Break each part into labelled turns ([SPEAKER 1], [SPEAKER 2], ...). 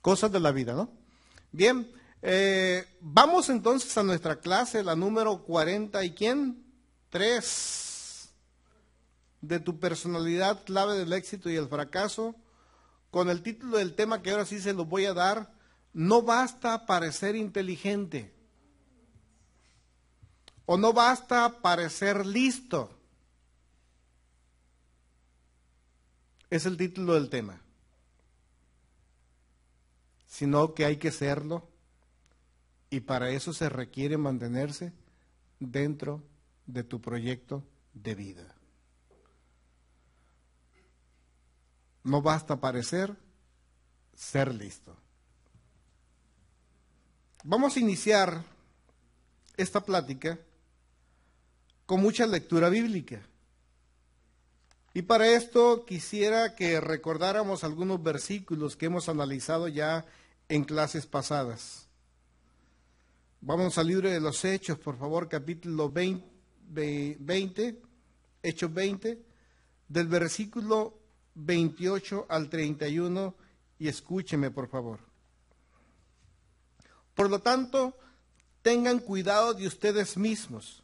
[SPEAKER 1] cosas de la vida, ¿no? Bien, vamos entonces a nuestra clase, la número 40 y ¿quién? 3 de tu personalidad, clave del éxito y el fracaso, con el título del tema que ahora sí se los voy a dar: no basta parecer inteligente, o no basta parecer listo. Es el título del tema, sino que hay que serlo, y para eso se requiere mantenerse dentro de tu proyecto de vida. No basta parecer, ser listo. Vamos a iniciar esta plática con mucha lectura bíblica. Y para esto quisiera que recordáramos algunos versículos que hemos analizado ya en clases pasadas. Vamos al libro de los Hechos, por favor, capítulo 20, Hechos 20, del versículo 28 al 31, y escúcheme, por favor. Por lo tanto, tengan cuidado de ustedes mismos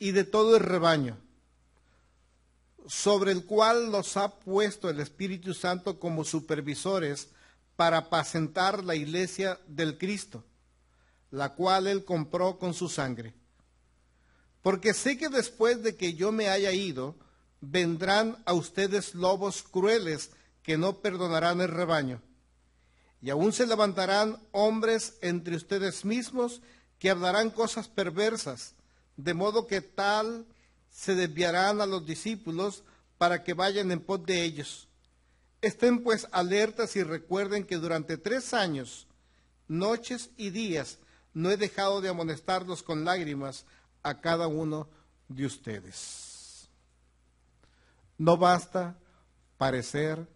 [SPEAKER 1] y de todo el rebaño, sobre el cual los ha puesto el Espíritu Santo como supervisores para apacentar la iglesia del Cristo, la cual Él compró con su sangre. Porque sé que después de que yo me haya ido, vendrán a ustedes lobos crueles que no perdonarán el rebaño. Y aún se levantarán hombres entre ustedes mismos que hablarán cosas perversas, de modo que tal se desviarán a los discípulos para que vayan en pos de ellos. Estén pues alertas y recuerden que durante 3 años, noches y días, no he dejado de amonestarlos con lágrimas a cada uno de ustedes. No basta parecer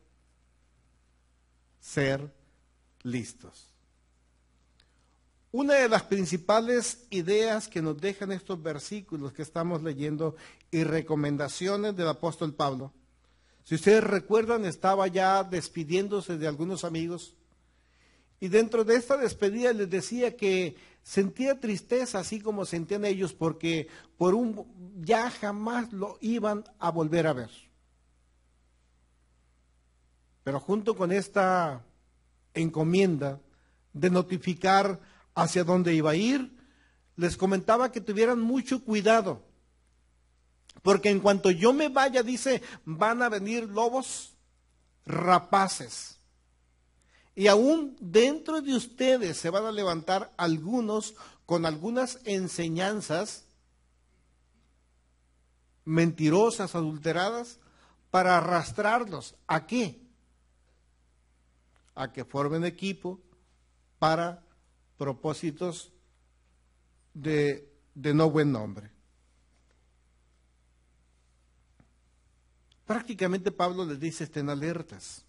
[SPEAKER 1] ser listos. Una de las principales ideas que nos dejan estos versículos que estamos leyendo y recomendaciones del apóstol Pablo. Si ustedes recuerdan, estaba ya despidiéndose de algunos amigos, y dentro de esta despedida les decía que sentía tristeza, así como sentían ellos, porque ya jamás lo iban a volver a ver. Pero junto con esta encomienda de notificar hacia dónde iba a ir, les comentaba que tuvieran mucho cuidado, porque en cuanto yo me vaya, dice, van a venir lobos rapaces, y aún dentro de ustedes se van a levantar algunos con algunas enseñanzas mentirosas, adulteradas, para arrastrarlos. ¿A qué? A que formen equipo para propósitos de no buen nombre. Prácticamente Pablo les dice: estén alertas.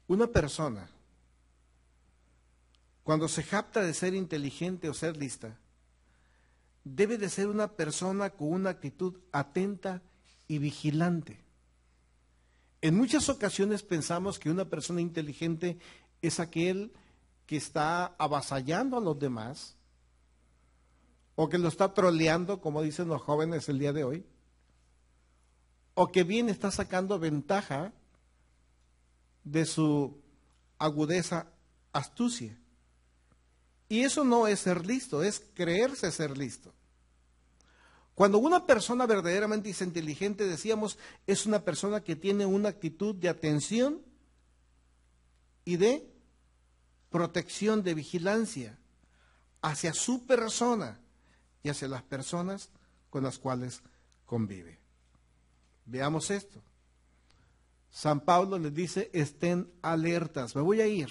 [SPEAKER 1] Una persona, cuando se jacta de ser inteligente o ser lista, debe de ser una persona con una actitud atenta y vigilante. En muchas ocasiones pensamos que una persona inteligente es aquel que está avasallando a los demás, o que lo está troleando, como dicen los jóvenes el día de hoy, o que bien está sacando ventaja de su agudeza, astucia. Y eso no es ser listo, es creerse ser listo. Cuando una persona verdaderamente es inteligente, decíamos, es una persona que tiene una actitud de atención y de protección, de vigilancia hacia su persona y hacia las personas con las cuales convive. Veamos esto. San Pablo les dice: estén alertas. Me voy a ir.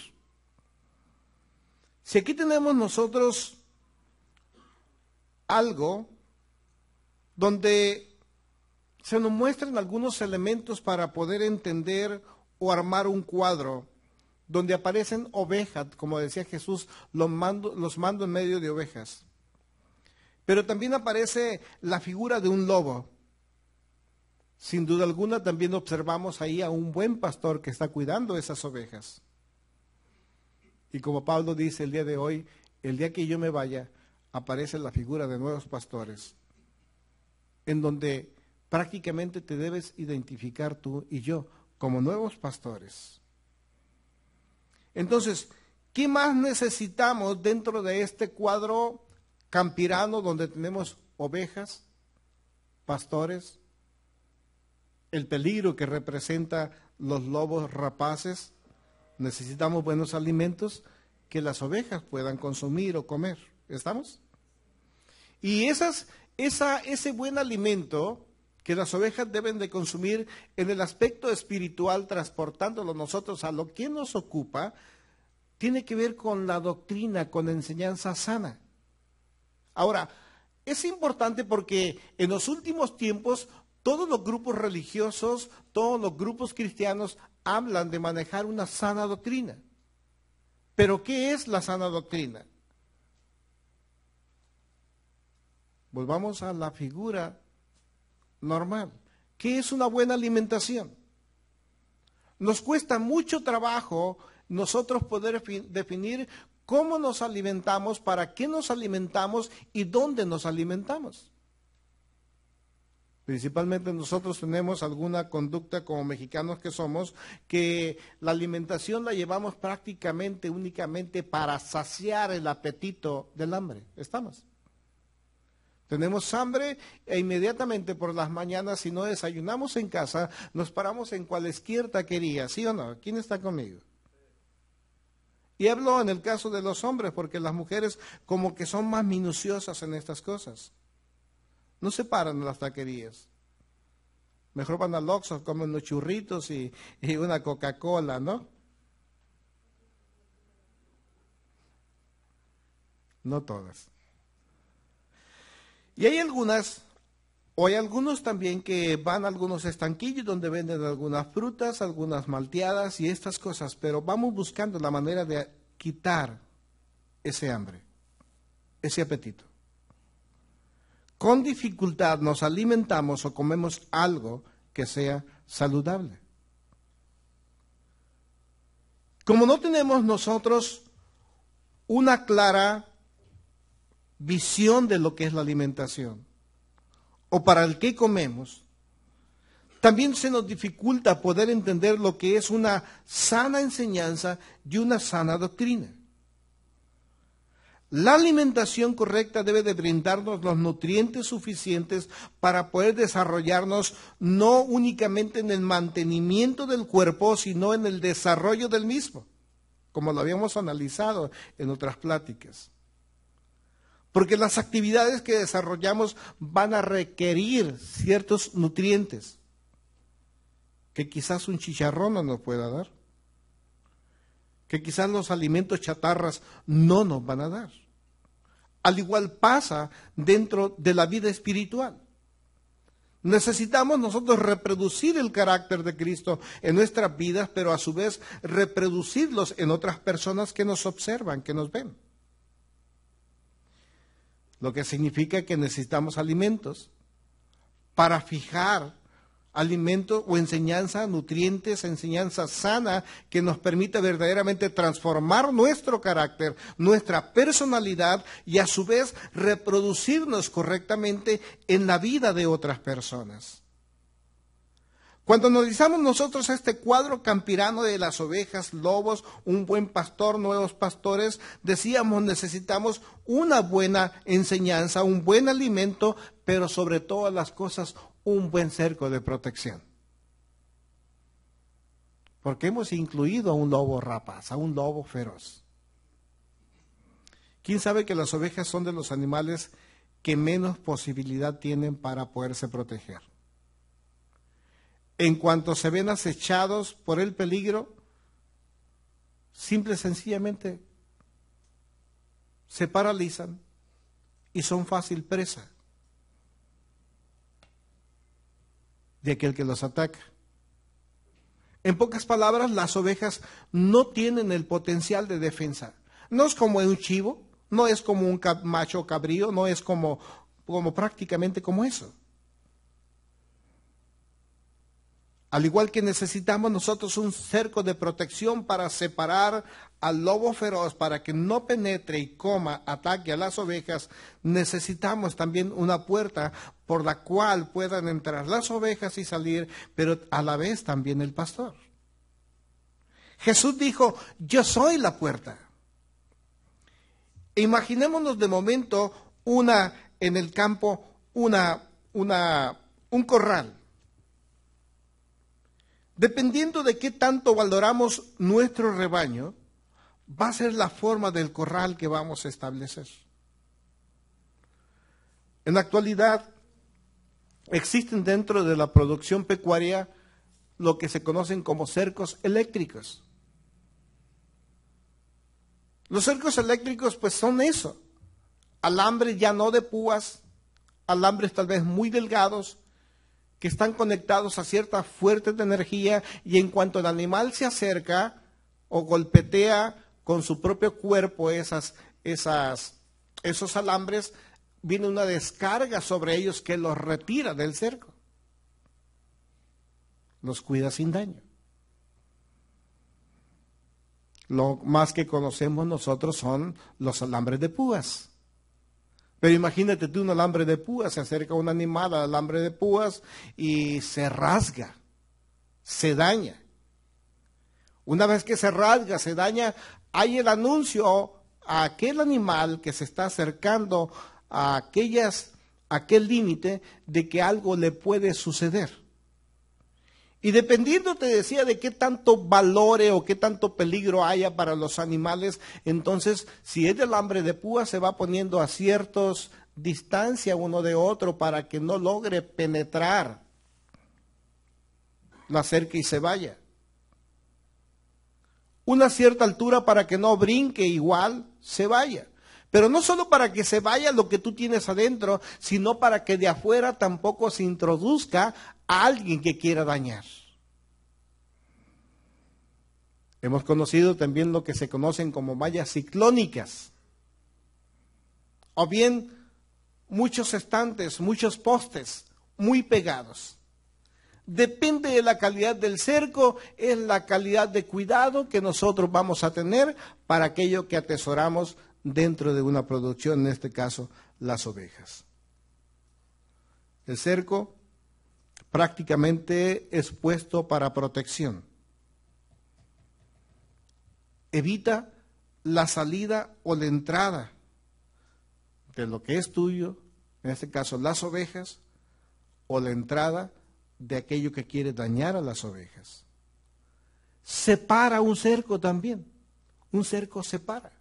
[SPEAKER 1] Si aquí tenemos nosotros algo donde se nos muestran algunos elementos para poder entender o armar un cuadro, donde aparecen ovejas, como decía Jesús, los mando en medio de ovejas. Pero también aparece la figura de un lobo. Sin duda alguna también observamos ahí a un buen pastor que está cuidando esas ovejas. Y como Pablo dice el día de hoy, el día que yo me vaya, aparece la figura de nuevos pastores, en donde prácticamente te debes identificar tú y yo como nuevos pastores. Entonces, ¿qué más necesitamos dentro de este cuadro campirano donde tenemos ovejas, pastores, el peligro que representa los lobos rapaces? Necesitamos buenos alimentos que las ovejas puedan consumir o comer. ¿Estamos? Y ese buen alimento que las ovejas deben de consumir en el aspecto espiritual, transportándolo nosotros a lo que nos ocupa, tiene que ver con la doctrina, con la enseñanza sana. Ahora, es importante porque en los últimos tiempos todos los grupos religiosos, todos los grupos cristianos hablan de manejar una sana doctrina. ¿Pero qué es la sana doctrina? Volvamos a la figura normal. ¿Qué es una buena alimentación? Nos cuesta mucho trabajo nosotros poder definir cómo nos alimentamos, para qué nos alimentamos y dónde nos alimentamos. Principalmente nosotros tenemos alguna conducta como mexicanos que somos, que la alimentación la llevamos prácticamente únicamente para saciar el apetito del hambre. ¿Estamos? Tenemos hambre e inmediatamente por las mañanas, si no desayunamos en casa, nos paramos en cualquier taquería, ¿sí o no? ¿Quién está conmigo? Y hablo en el caso de los hombres, porque las mujeres como que son más minuciosas en estas cosas. No se paran en las taquerías. Mejor van al Oxxo, comen unos churritos y una Coca-Cola, ¿no? No todas. Y hay algunas, o hay algunos también que van a algunos estanquillos donde venden algunas frutas, algunas malteadas y estas cosas, pero vamos buscando la manera de quitar ese hambre, ese apetito. Con dificultad nos alimentamos o comemos algo que sea saludable. Como no tenemos nosotros una clara visión de lo que es la alimentación o para el que comemos, también se nos dificulta poder entender lo que es una sana enseñanza y una sana doctrina. La alimentación correcta debe de brindarnos los nutrientes suficientes para poder desarrollarnos no únicamente en el mantenimiento del cuerpo, sino en el desarrollo del mismo, como lo habíamos analizado en otras pláticas. Porque las actividades que desarrollamos van a requerir ciertos nutrientes que quizás un chicharrón no nos pueda dar, que quizás los alimentos chatarras no nos van a dar. Al igual pasa dentro de la vida espiritual. Necesitamos nosotros reproducir el carácter de Cristo en nuestras vidas, pero a su vez reproducirlos en otras personas que nos observan, que nos ven. Lo que significa que necesitamos alimentos para fijar alimentos o enseñanza, nutrientes, enseñanza sana que nos permita verdaderamente transformar nuestro carácter, nuestra personalidad y a su vez reproducirnos correctamente en la vida de otras personas. Cuando analizamos nosotros este cuadro campirano de las ovejas, lobos, un buen pastor, nuevos pastores, decíamos necesitamos una buena enseñanza, un buen alimento, pero sobre todas las cosas un buen cerco de protección. Porque hemos incluido a un lobo rapaz, a un lobo feroz. ¿Quién sabe que las ovejas son de los animales que menos posibilidad tienen para poderse proteger? En cuanto se ven acechados por el peligro, simple y sencillamente se paralizan y son fácil presa de aquel que los ataca. En pocas palabras, las ovejas no tienen el potencial de defensa. No es como un chivo, no es como un macho cabrío, no es como prácticamente como eso. Al igual que necesitamos nosotros un cerco de protección para separar al lobo feroz, para que no penetre y coma, ataque a las ovejas, necesitamos también una puerta por la cual puedan entrar las ovejas y salir, pero a la vez también el pastor. Jesús dijo, yo soy la puerta. Imaginémonos de momento en el campo, un corral. Dependiendo de qué tanto valoramos nuestro rebaño, va a ser la forma del corral que vamos a establecer. En la actualidad, existen dentro de la producción pecuaria lo que se conocen como cercos eléctricos. Los cercos eléctricos pues son eso, alambres ya no de púas, alambres tal vez muy delgados, que están conectados a ciertas fuentes de energía y en cuanto el animal se acerca o golpetea con su propio cuerpo esos alambres, viene una descarga sobre ellos que los retira del cerco. Los cuida sin daño. Lo más que conocemos nosotros son los alambres de púas. Pero imagínate tú un alambre de púas, se acerca un animal al alambre de púas y se rasga, se daña. Una vez que se rasga, se daña, hay el anuncio a aquel animal que se está acercando a aquel límite de que algo le puede suceder. Y dependiendo, te decía, de qué tanto valore o qué tanto peligro haya para los animales, entonces, si es del alambre de púas, se va poniendo a ciertas distancia uno de otro para que no logre penetrar la cerca y se vaya. Una cierta altura para que no brinque igual, se vaya. Pero no solo para que se vaya lo que tú tienes adentro, sino para que de afuera tampoco se introduzca a alguien que quiera dañar. Hemos conocido también lo que se conocen como mallas ciclónicas, o bien muchos estantes, muchos postes muy pegados. Depende de la calidad del cerco, es la calidad de cuidado que nosotros vamos a tener para aquello que atesoramos dentro de una producción, en este caso las ovejas. El cerco prácticamente es puesto para protección. Evita la salida o la entrada de lo que es tuyo, en este caso las ovejas, o la entrada de aquello que quiere dañar a las ovejas. Separa un cerco también, un cerco separa.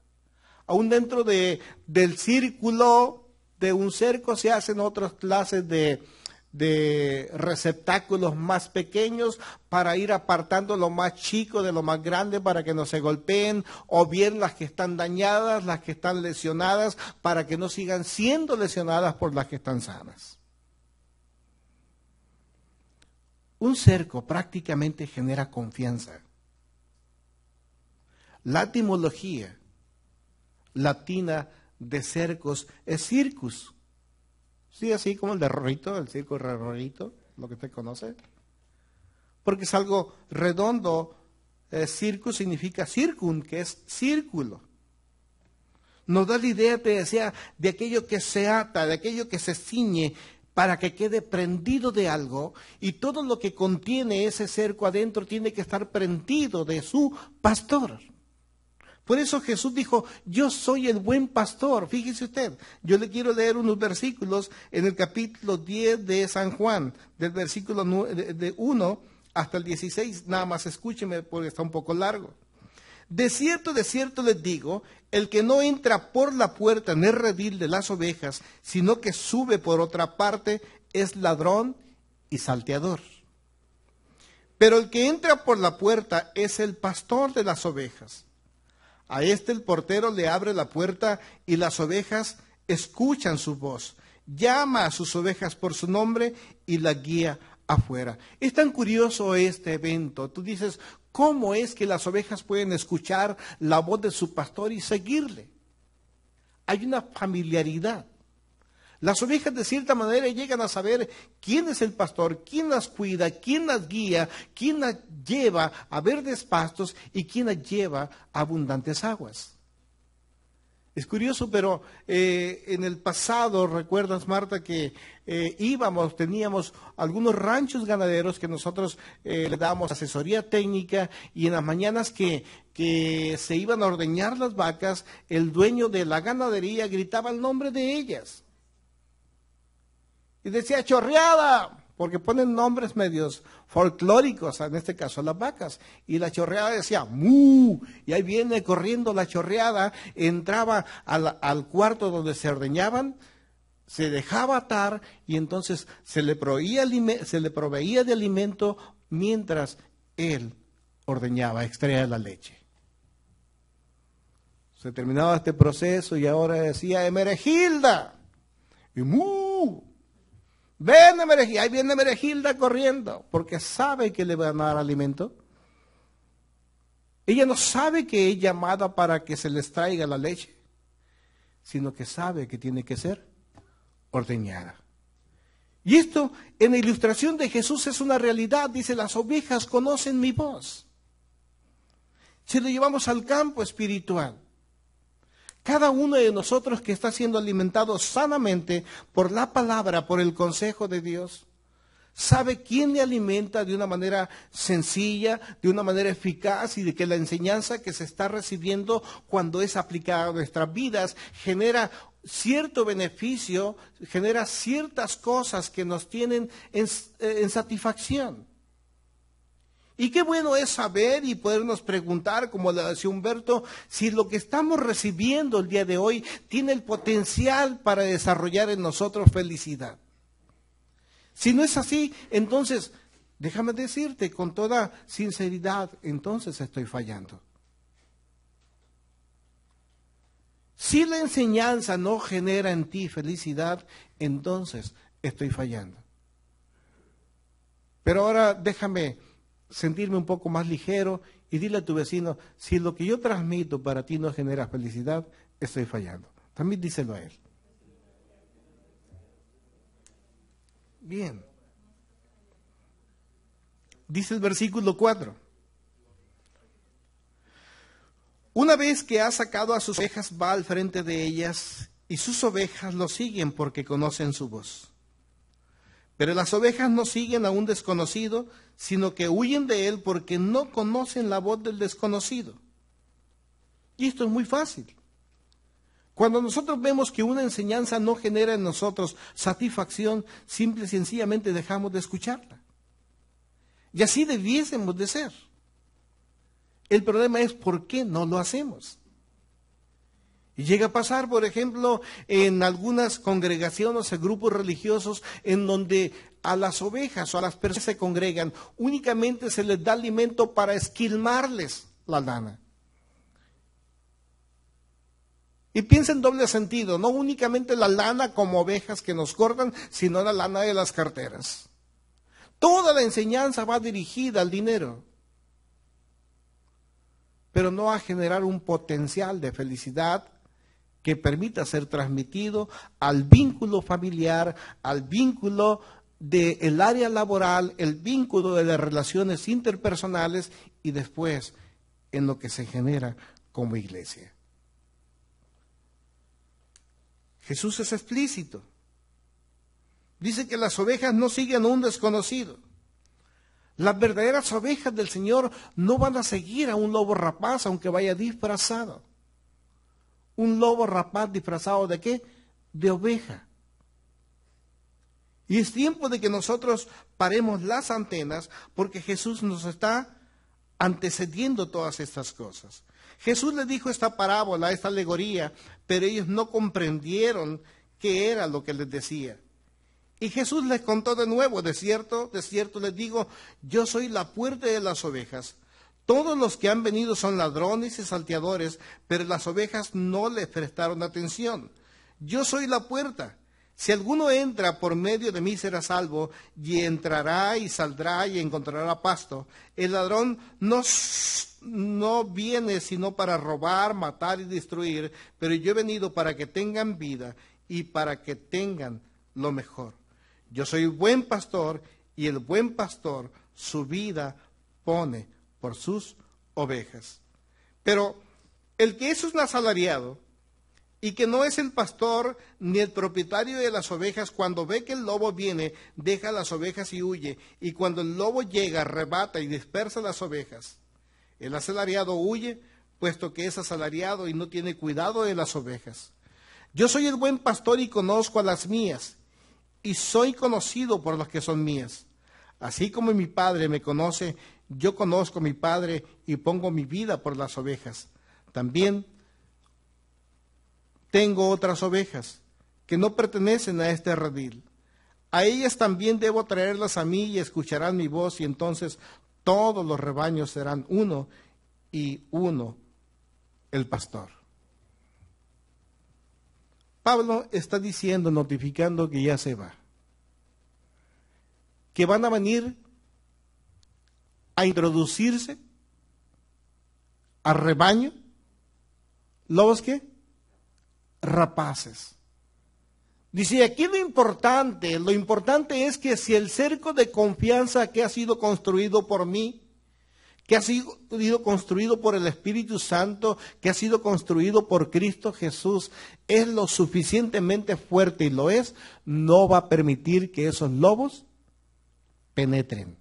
[SPEAKER 1] Aún dentro del círculo de un cerco se hacen otras clases de receptáculos más pequeños para ir apartando lo más chico de lo más grande para que no se golpeen, o bien las que están dañadas, las que están lesionadas, para que no sigan siendo lesionadas por las que están sanas. Un cerco prácticamente genera confianza. La etimología latina de cercos es circus. Sí, así como el de Rorrito, el circo de Rorrito, lo que usted conoce. Porque es algo redondo. Circus significa circum, que es círculo. Nos da la idea, te decía, de aquello que se ata, de aquello que se ciñe para que quede prendido de algo, y todo lo que contiene ese cerco adentro tiene que estar prendido de su pastor. Por eso Jesús dijo, yo soy el buen pastor. Fíjese usted, yo le quiero leer unos versículos en el capítulo 10 de San Juan, del versículo de 1 hasta el 16. Nada más escúcheme porque está un poco largo. De cierto les digo, el que no entra por la puerta en el redil de las ovejas, sino que sube por otra parte, es ladrón y salteador. Pero el que entra por la puerta es el pastor de las ovejas. A este el portero le abre la puerta y las ovejas escuchan su voz. Llama a sus ovejas por su nombre y las guía afuera. Es tan curioso este evento. Tú dices, ¿cómo es que las ovejas pueden escuchar la voz de su pastor y seguirle? Hay una familiaridad. Las ovejas de cierta manera llegan a saber quién es el pastor, quién las cuida, quién las guía, quién las lleva a verdes pastos y quién las lleva a abundantes aguas. Es curioso, pero en el pasado, ¿recuerdas, Marta, que teníamos algunos ranchos ganaderos que nosotros le dábamos asesoría técnica, y en las mañanas que se iban a ordeñar las vacas, el dueño de la ganadería gritaba el nombre de ellas? Y decía chorreada, porque ponen nombres medios folclóricos, en este caso las vacas. Y la chorreada decía mu, y ahí viene corriendo la chorreada, entraba al cuarto donde se ordeñaban, se dejaba atar, y entonces se le proveía de alimento mientras él ordeñaba, extraía la leche. Se terminaba este proceso y ahora decía Emeregilda, y mu. Ven, Emeregilda, ahí viene Emeregilda corriendo, porque sabe que le van a dar alimento. Ella no sabe que es llamada para que se les traiga la leche, sino que sabe que tiene que ser ordeñada. Y esto en la ilustración de Jesús es una realidad. Dice, las ovejas conocen mi voz. Si lo llevamos al campo espiritual, cada uno de nosotros que está siendo alimentado sanamente por la palabra, por el consejo de Dios, sabe quién le alimenta de una manera sencilla, de una manera eficaz, y de que la enseñanza que se está recibiendo cuando es aplicada a nuestras vidas genera cierto beneficio, genera ciertas cosas que nos tienen en satisfacción. Y qué bueno es saber y podernos preguntar, como le decía Humberto, si lo que estamos recibiendo el día de hoy tiene el potencial para desarrollar en nosotros felicidad. Si no es así, entonces, déjame decirte con toda sinceridad, entonces estoy fallando. Si la enseñanza no genera en ti felicidad, entonces estoy fallando. Pero ahora déjame sentirme un poco más ligero y dile a tu vecino, si lo que yo transmito para ti no genera felicidad, estoy fallando. También díselo a él. Bien. Dice el versículo 4. Una vez que ha sacado a sus ovejas, va al frente de ellas, y sus ovejas lo siguen porque conocen su voz. Pero las ovejas no siguen a un desconocido, sino que huyen de él porque no conocen la voz del desconocido. Y esto es muy fácil. Cuando nosotros vemos que una enseñanza no genera en nosotros satisfacción, simple y sencillamente dejamos de escucharla. Y así debiésemos de ser. El problema es por qué no lo hacemos. Y llega a pasar, por ejemplo, en algunas congregaciones o grupos religiosos en donde a las ovejas o a las personas que se congregan únicamente se les da alimento para esquilmarles la lana. Y piensa en doble sentido, no únicamente la lana como ovejas que nos cortan, sino la lana de las carteras. Toda la enseñanza va dirigida al dinero, pero no a generar un potencial de felicidad que permita ser transmitido al vínculo familiar, al vínculo del área laboral, el vínculo de las relaciones interpersonales y después en lo que se genera como iglesia. Jesús es explícito. Dice que las ovejas no siguen a un desconocido. Las verdaderas ovejas del Señor no van a seguir a un lobo rapaz aunque vaya disfrazado. Un lobo rapaz disfrazado ¿de qué? De oveja. Y es tiempo de que nosotros paremos las antenas porque Jesús nos está antecediendo todas estas cosas. Jesús les dijo esta parábola, esta alegoría, pero ellos no comprendieron qué era lo que les decía. Y Jesús les contó de nuevo, de cierto les digo, yo soy la puerta de las ovejas. Todos los que han venido son ladrones y salteadores, pero las ovejas no les prestaron atención. Yo soy la puerta. Si alguno entra por medio de mí será salvo, y entrará y saldrá y encontrará pasto. El ladrón no viene sino para robar, matar y destruir, pero yo he venido para que tengan vida y para que tengan lo mejor. Yo soy buen pastor y el buen pastor su vida pone por sus ovejas. Pero el que es un asalariado y que no es el pastor ni el propietario de las ovejas, cuando ve que el lobo viene, deja las ovejas y huye. Y cuando el lobo llega, arrebata y dispersa las ovejas. El asalariado huye, puesto que es asalariado y no tiene cuidado de las ovejas. Yo soy el buen pastor y conozco a las mías, y soy conocido por las que son mías. Así como mi Padre me conoce, yo conozco a mi Padre y pongo mi vida por las ovejas. También tengo otras ovejas que no pertenecen a este redil. A ellas también debo traerlas a mí y escucharán mi voz, y entonces todos los rebaños serán uno y uno el pastor. Pablo está diciendo, notificando que ya se va, que van a venir a introducirse al rebaño lobos ¿qué? Rapaces. Dice, aquí lo importante es que si el cerco de confianza que ha sido construido por mí, que ha sido construido por el Espíritu Santo, que ha sido construido por Cristo Jesús, es lo suficientemente fuerte, y lo es, no va a permitir que esos lobos penetren.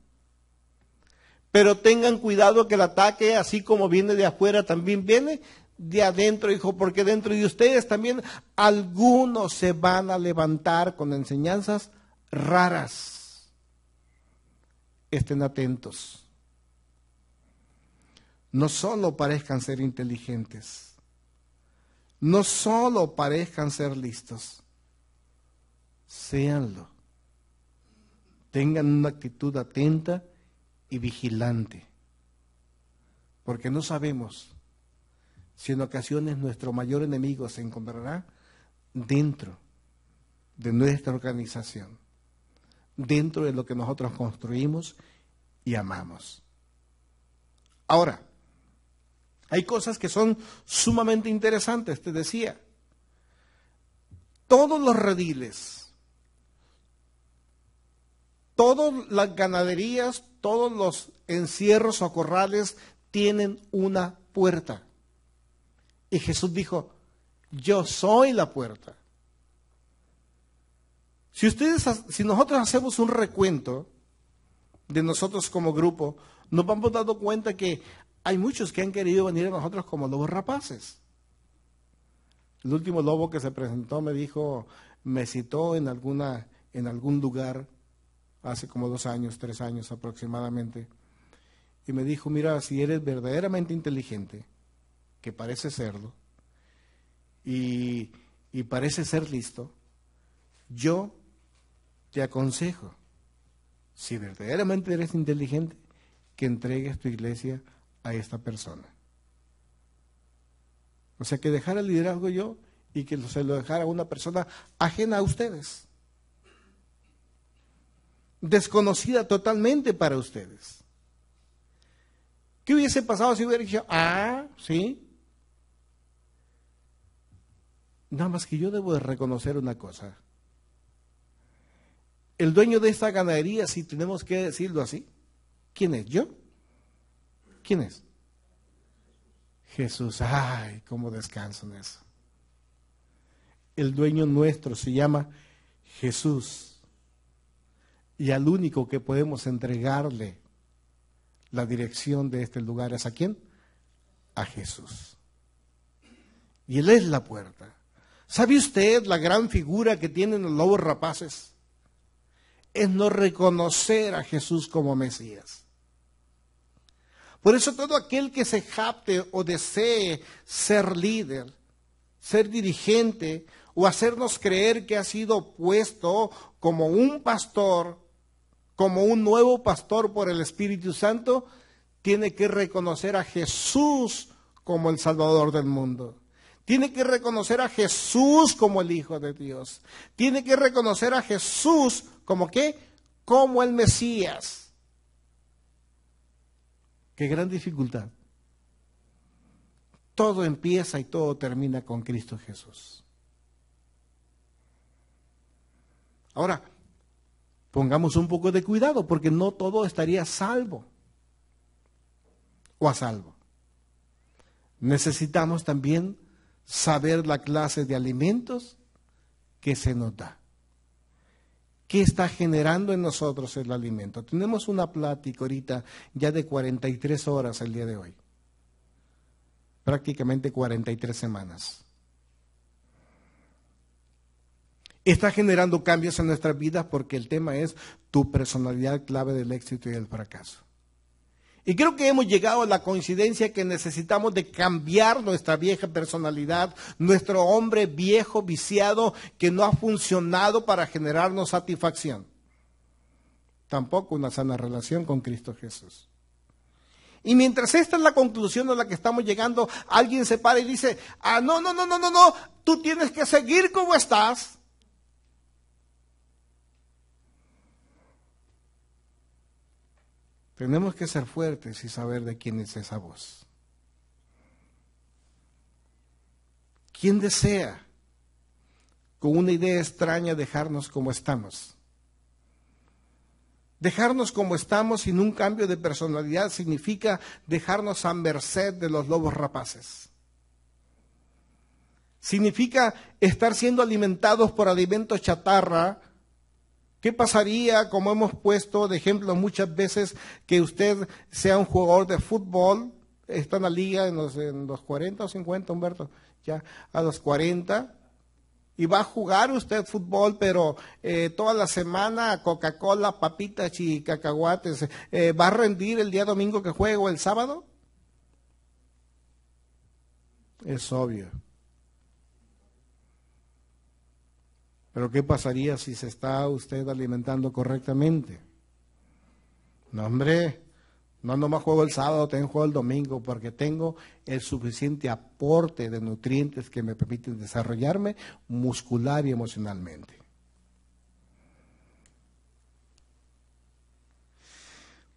[SPEAKER 1] Pero tengan cuidado que el ataque, así como viene de afuera, también viene de adentro, hijo, porque dentro de ustedes también algunos se van a levantar con enseñanzas raras. Estén atentos. No solo parezcan ser inteligentes, no solo parezcan ser listos, séanlo. Tengan una actitud atenta y vigilante, porque no sabemos si en ocasiones nuestro mayor enemigo se encontrará dentro de nuestra organización, dentro de lo que nosotros construimos y amamos. Ahora, hay cosas que son sumamente interesantes, te decía. Todos los rediles, todas las ganaderías, todos los encierros o corrales tienen una puerta. Y Jesús dijo, yo soy la puerta. Si nosotros hacemos un recuento de nosotros como grupo, nos vamos dando cuenta que hay muchos que han querido venir a nosotros como lobos rapaces. El último lobo que se presentó me citó en algún lugar hace como 2 años, 3 años aproximadamente, y me dijo, mira, si eres verdaderamente inteligente, que parece serlo, y parece ser listo, yo te aconsejo, si verdaderamente eres inteligente, que entregues tu iglesia a esta persona. O sea, que dejara el liderazgo yo y que se lo dejara a una persona ajena a ustedes, desconocida totalmente para ustedes. ¿Qué hubiese pasado si hubiera dicho, sí? Nada más que yo debo de reconocer una cosa. El dueño de esta ganadería, si tenemos que decirlo así, ¿quién es? ¿Yo? ¿Quién es? Jesús. Ay, cómo descanso en eso. El dueño nuestro se llama Jesús. Y al único que podemos entregarle la dirección de este lugar es ¿a quién? A Jesús. Y Él es la puerta. ¿Sabe usted la gran figura que tienen los lobos rapaces? Es no reconocer a Jesús como Mesías. Por eso todo aquel que se jacte o desee ser líder, ser dirigente o hacernos creer que ha sido puesto como un pastor, como un nuevo pastor por el Espíritu Santo, tiene que reconocer a Jesús como el Salvador del mundo. Tiene que reconocer a Jesús como el Hijo de Dios. Tiene que reconocer a Jesús como ¿qué? Como el Mesías. Qué gran dificultad. Todo empieza y todo termina con Cristo Jesús. Ahora, pongamos un poco de cuidado porque no todo estaría salvo o a salvo. Necesitamos también saber la clase de alimentos que se nos da. ¿Qué está generando en nosotros el alimento? Tenemos una plática ahorita ya de 43 horas el día de hoy. Prácticamente 43 semanas. Está generando cambios en nuestras vidas porque el tema es tu personalidad clave del éxito y del fracaso. Y creo que hemos llegado a la coincidencia que necesitamos de cambiar nuestra vieja personalidad, nuestro hombre viejo, viciado, que no ha funcionado para generarnos satisfacción. Tampoco una sana relación con Cristo Jesús. Y mientras esta es la conclusión a la que estamos llegando, alguien se para y dice, no, tú tienes que seguir como estás. Tenemos que ser fuertes y saber de quién es esa voz. ¿Quién desea, con una idea extraña, dejarnos como estamos? Dejarnos como estamos sin un cambio de personalidad significa dejarnos a merced de los lobos rapaces. Significa estar siendo alimentados por alimentos chatarra. ¿Qué pasaría, como hemos puesto de ejemplo muchas veces, que usted sea un jugador de fútbol, está en la liga en los 40 o 50, Humberto, ya a los 40, y va a jugar usted fútbol, pero toda la semana Coca-Cola, papitas y cacahuates, ¿va a rendir el día domingo que juega o el sábado? Es obvio. Pero ¿qué pasaría si se está usted alimentando correctamente? No, hombre, no nomás juego el sábado, también juego el domingo, porque tengo el suficiente aporte de nutrientes que me permiten desarrollarme muscular y emocionalmente.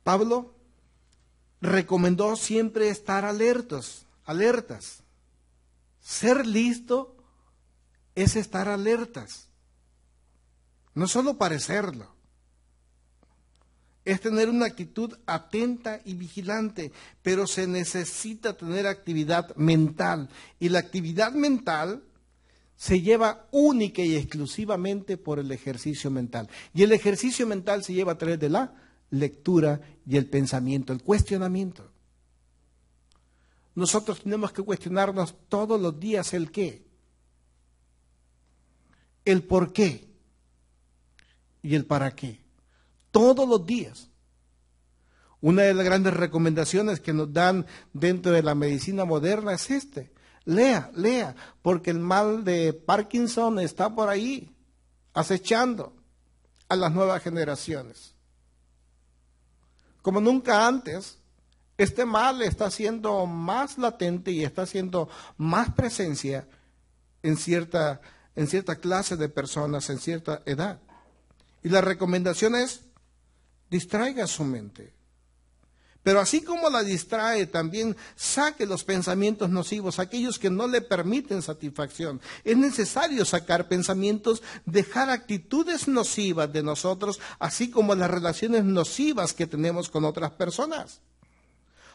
[SPEAKER 1] Pablo recomendó siempre estar alertas. Ser listo es estar alertas. No solo parecerlo, es tener una actitud atenta y vigilante, pero se necesita tener actividad mental. Y la actividad mental se lleva única y exclusivamente por el ejercicio mental. Y el ejercicio mental se lleva a través de la lectura y el pensamiento, el cuestionamiento. Nosotros tenemos que cuestionarnos todos los días el qué, el por qué y el para qué, todos los días. Una de las grandes recomendaciones que nos dan dentro de la medicina moderna es lea, porque el mal de Parkinson está por ahí, acechando a las nuevas generaciones. Como nunca antes, este mal está siendo más latente y está haciendo más presencia en cierta clase de personas, en cierta edad. Y la recomendación es, distraiga su mente. Pero así como la distrae, también saque los pensamientos nocivos, aquellos que no le permiten satisfacción. Es necesario sacar pensamientos, dejar actitudes nocivas de nosotros, así como las relaciones nocivas que tenemos con otras personas.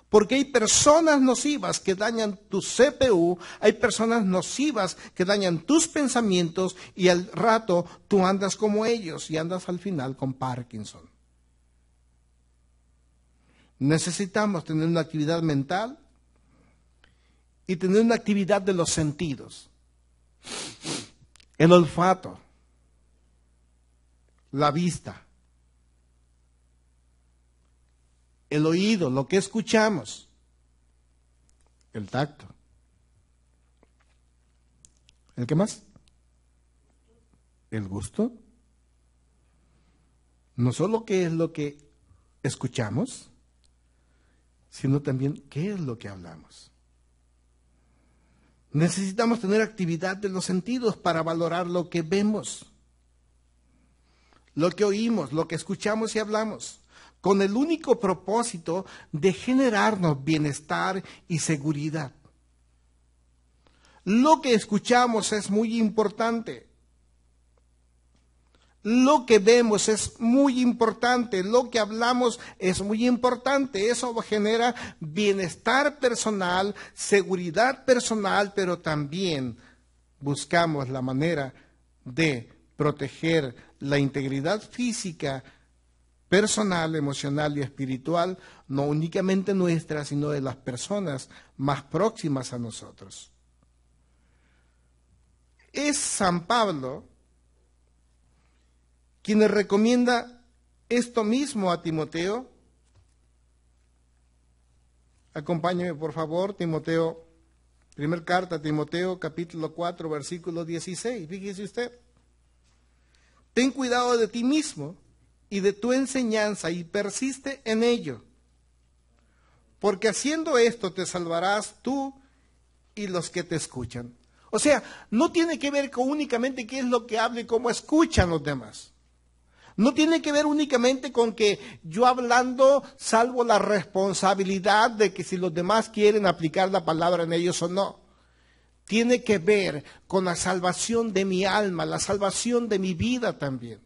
[SPEAKER 1] Porque hay personas nocivas que dañan tu CPU, hay personas nocivas que dañan tus pensamientos y al rato tú andas como ellos y andas al final con Parkinson. Necesitamos tener una actividad mental y tener una actividad de los sentidos. El olfato, la vista, el oído, lo que escuchamos, el tacto. ¿El qué más? El gusto. No solo qué es lo que escuchamos, sino también qué es lo que hablamos. Necesitamos tener actividad de los sentidos para valorar lo que vemos, lo que oímos, lo que escuchamos y hablamos, con el único propósito de generarnos bienestar y seguridad. Lo que escuchamos es muy importante. Lo que vemos es muy importante, lo que hablamos es muy importante. Eso genera bienestar personal, seguridad personal, pero también buscamos la manera de proteger la integridad física, personal, emocional y espiritual, no únicamente nuestra, sino de las personas más próximas a nosotros. Es San Pablo quien le recomienda esto mismo a Timoteo. Acompáñeme, por favor, Timoteo, primera carta a Timoteo, capítulo 4, versículo 16. Fíjese usted. Ten cuidado de ti mismo y de tu enseñanza y persiste en ello, porque haciendo esto te salvarás tú y los que te escuchan. O sea, no tiene que ver con únicamente qué es lo que habla y cómo escuchan los demás. No tiene que ver únicamente con que yo hablando salvo la responsabilidad de que si los demás quieren aplicar la palabra en ellos o no. Tiene que ver con la salvación de mi alma, la salvación de mi vida también.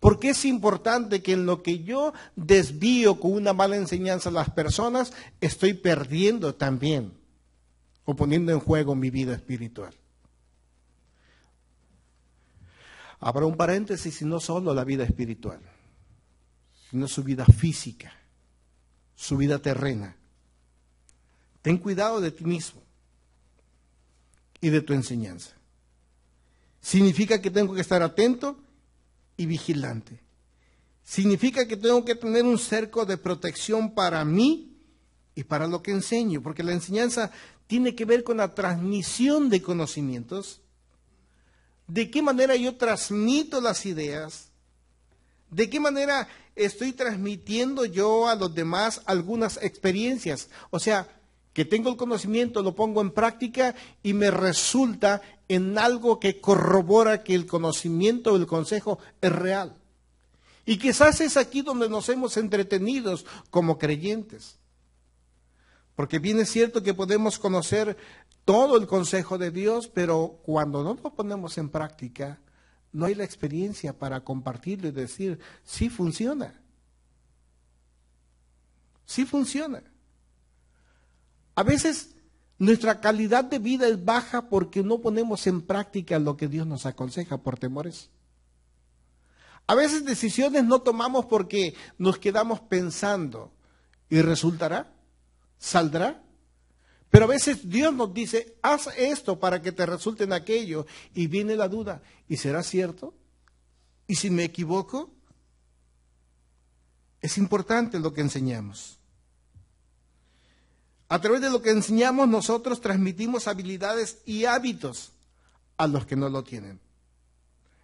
[SPEAKER 1] Porque es importante que en lo que yo desvío con una mala enseñanza a las personas, estoy perdiendo también o poniendo en juego mi vida espiritual. Habrá un paréntesis, y no solo la vida espiritual, sino su vida física, su vida terrena. Ten cuidado de ti mismo y de tu enseñanza. Significa que tengo que estar atento y vigilante. Significa que tengo que tener un cerco de protección para mí y para lo que enseño, porque la enseñanza tiene que ver con la transmisión de conocimientos. ¿De qué manera yo transmito las ideas? ¿De qué manera estoy transmitiendo yo a los demás algunas experiencias? O sea, que tengo el conocimiento, lo pongo en práctica y me resulta en algo que corrobora que el conocimiento o el consejo es real. Y quizás es aquí donde nos hemos entretenido como creyentes. Porque bien es cierto que podemos conocer todo el consejo de Dios, pero cuando no lo ponemos en práctica, no hay la experiencia para compartirlo y decir, sí funciona. Sí funciona. A veces nuestra calidad de vida es baja porque no ponemos en práctica lo que Dios nos aconseja por temores. A veces decisiones no tomamos porque nos quedamos pensando y resultará, saldrá. Pero a veces Dios nos dice, haz esto para que te resulte en aquello. Y viene la duda, ¿y será cierto? ¿Y si me equivoco? Es importante lo que enseñamos. A través de lo que enseñamos nosotros transmitimos habilidades y hábitos a los que no lo tienen.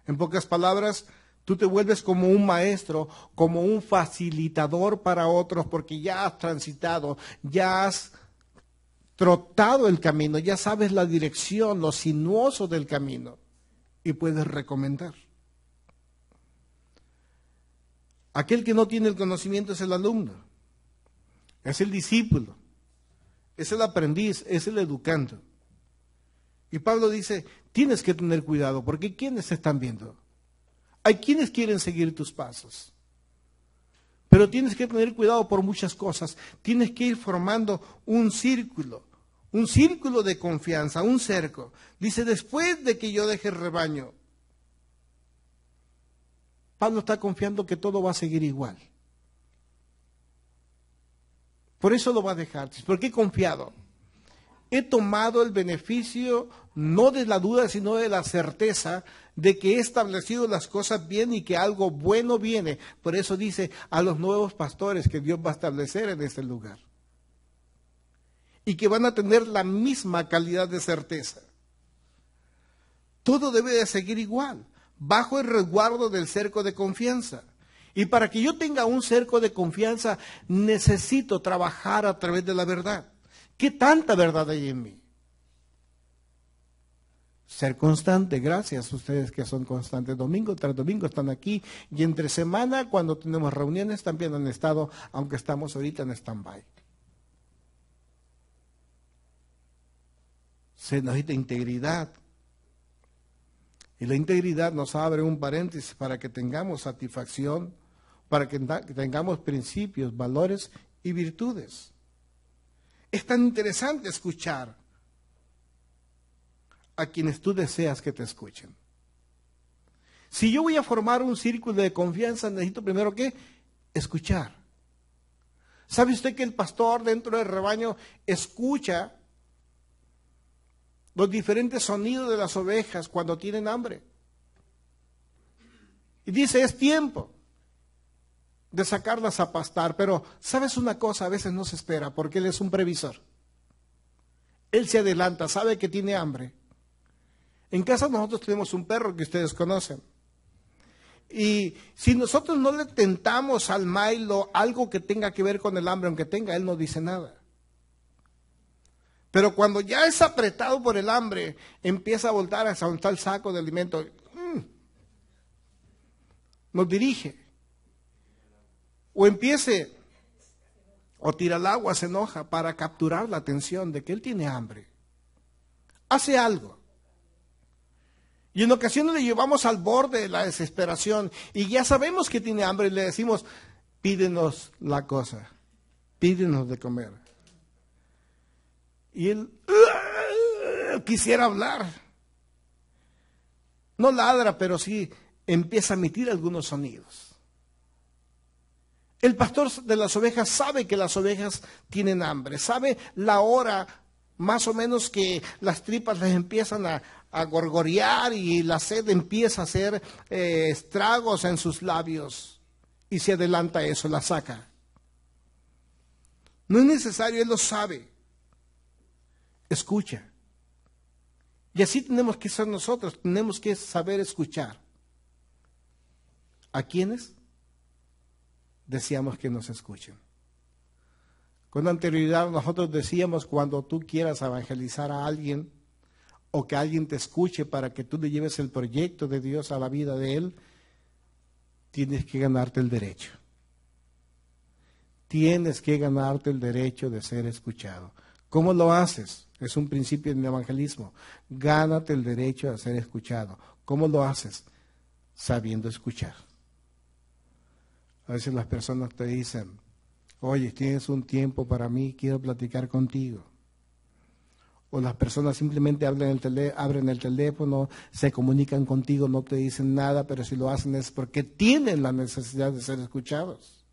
[SPEAKER 1] En pocas palabras, tú te vuelves como un maestro, como un facilitador para otros porque ya has transitado, ya has trotado el camino, ya sabes la dirección, lo sinuoso del camino y puedes recomendar. Aquel que no tiene el conocimiento es el alumno, es el discípulo, es el aprendiz, es el educando. Y Pablo dice, tienes que tener cuidado porque ¿quiénes te están viendo? Hay quienes quieren seguir tus pasos. Pero tienes que tener cuidado por muchas cosas. Tienes que ir formando un círculo de confianza, un cerco. Dice, después de que yo deje el rebaño, Pablo está confiando que todo va a seguir igual. Por eso lo va a dejar. ¿Por qué confiado? He tomado el beneficio no de la duda, sino de la certeza de que he establecido las cosas bien y que algo bueno viene. Por eso dice a los nuevos pastores que Dios va a establecer en este lugar. Y que van a tener la misma calidad de certeza. Todo debe de seguir igual, bajo el resguardo del cerco de confianza. Y para que yo tenga un cerco de confianza, necesito trabajar a través de la verdad. ¿Qué tanta verdad hay en mí? Ser constante, gracias a ustedes que son constantes. Domingo tras domingo están aquí y entre semana cuando tenemos reuniones también han estado, aunque estamos ahorita en stand-by. Se necesita integridad. Y la integridad nos abre un paréntesis para que tengamos satisfacción, para que tengamos principios, valores y virtudes. Es tan interesante escuchar a quienes tú deseas que te escuchen. Si yo voy a formar un círculo de confianza, necesito primero ¿qué? Escuchar. ¿Sabe usted que el pastor dentro del rebaño escucha los diferentes sonidos de las ovejas cuando tienen hambre? Y dice, es tiempo de sacarlas a pastar, pero ¿sabes una cosa? A veces no se espera, porque Él es un previsor. Él se adelanta, sabe que tiene hambre. En casa nosotros tenemos un perro que ustedes conocen. Y si nosotros no le tentamos al Milo algo que tenga que ver con el hambre, aunque tenga, él no dice nada. Pero cuando ya es apretado por el hambre, empieza a voltar hacia donde está el saco de alimento. Nos dirige. O empiece, o tira el agua, se enoja para capturar la atención de que él tiene hambre. Hace algo. Y en ocasiones le llevamos al borde de la desesperación y ya sabemos que tiene hambre y le decimos, pídenos la cosa, pídenos de comer. Y él quisiera hablar. No ladra, pero sí empieza a emitir algunos sonidos. El pastor de las ovejas sabe que las ovejas tienen hambre, sabe la hora más o menos que las tripas les empiezan a gorgorear y la sed empieza a hacer estragos en sus labios y se adelanta eso, la saca. No es necesario, Él lo sabe. Escucha. Y así tenemos que ser nosotros, tenemos que saber escuchar. ¿A quiénes? Deseamos que nos escuchen. Con anterioridad nosotros decíamos, cuando tú quieras evangelizar a alguien o que alguien te escuche para que tú le lleves el proyecto de Dios a la vida de él, tienes que ganarte el derecho. Tienes que ganarte el derecho de ser escuchado. ¿Cómo lo haces? Es un principio en el evangelismo. Gánate el derecho de ser escuchado. ¿Cómo lo haces? Sabiendo escuchar. A veces las personas te dicen, oye, tienes un tiempo para mí, quiero platicar contigo. O las personas simplemente abren el teléfono, se comunican contigo, no te dicen nada, pero si lo hacen es porque tienen la necesidad de ser escuchados.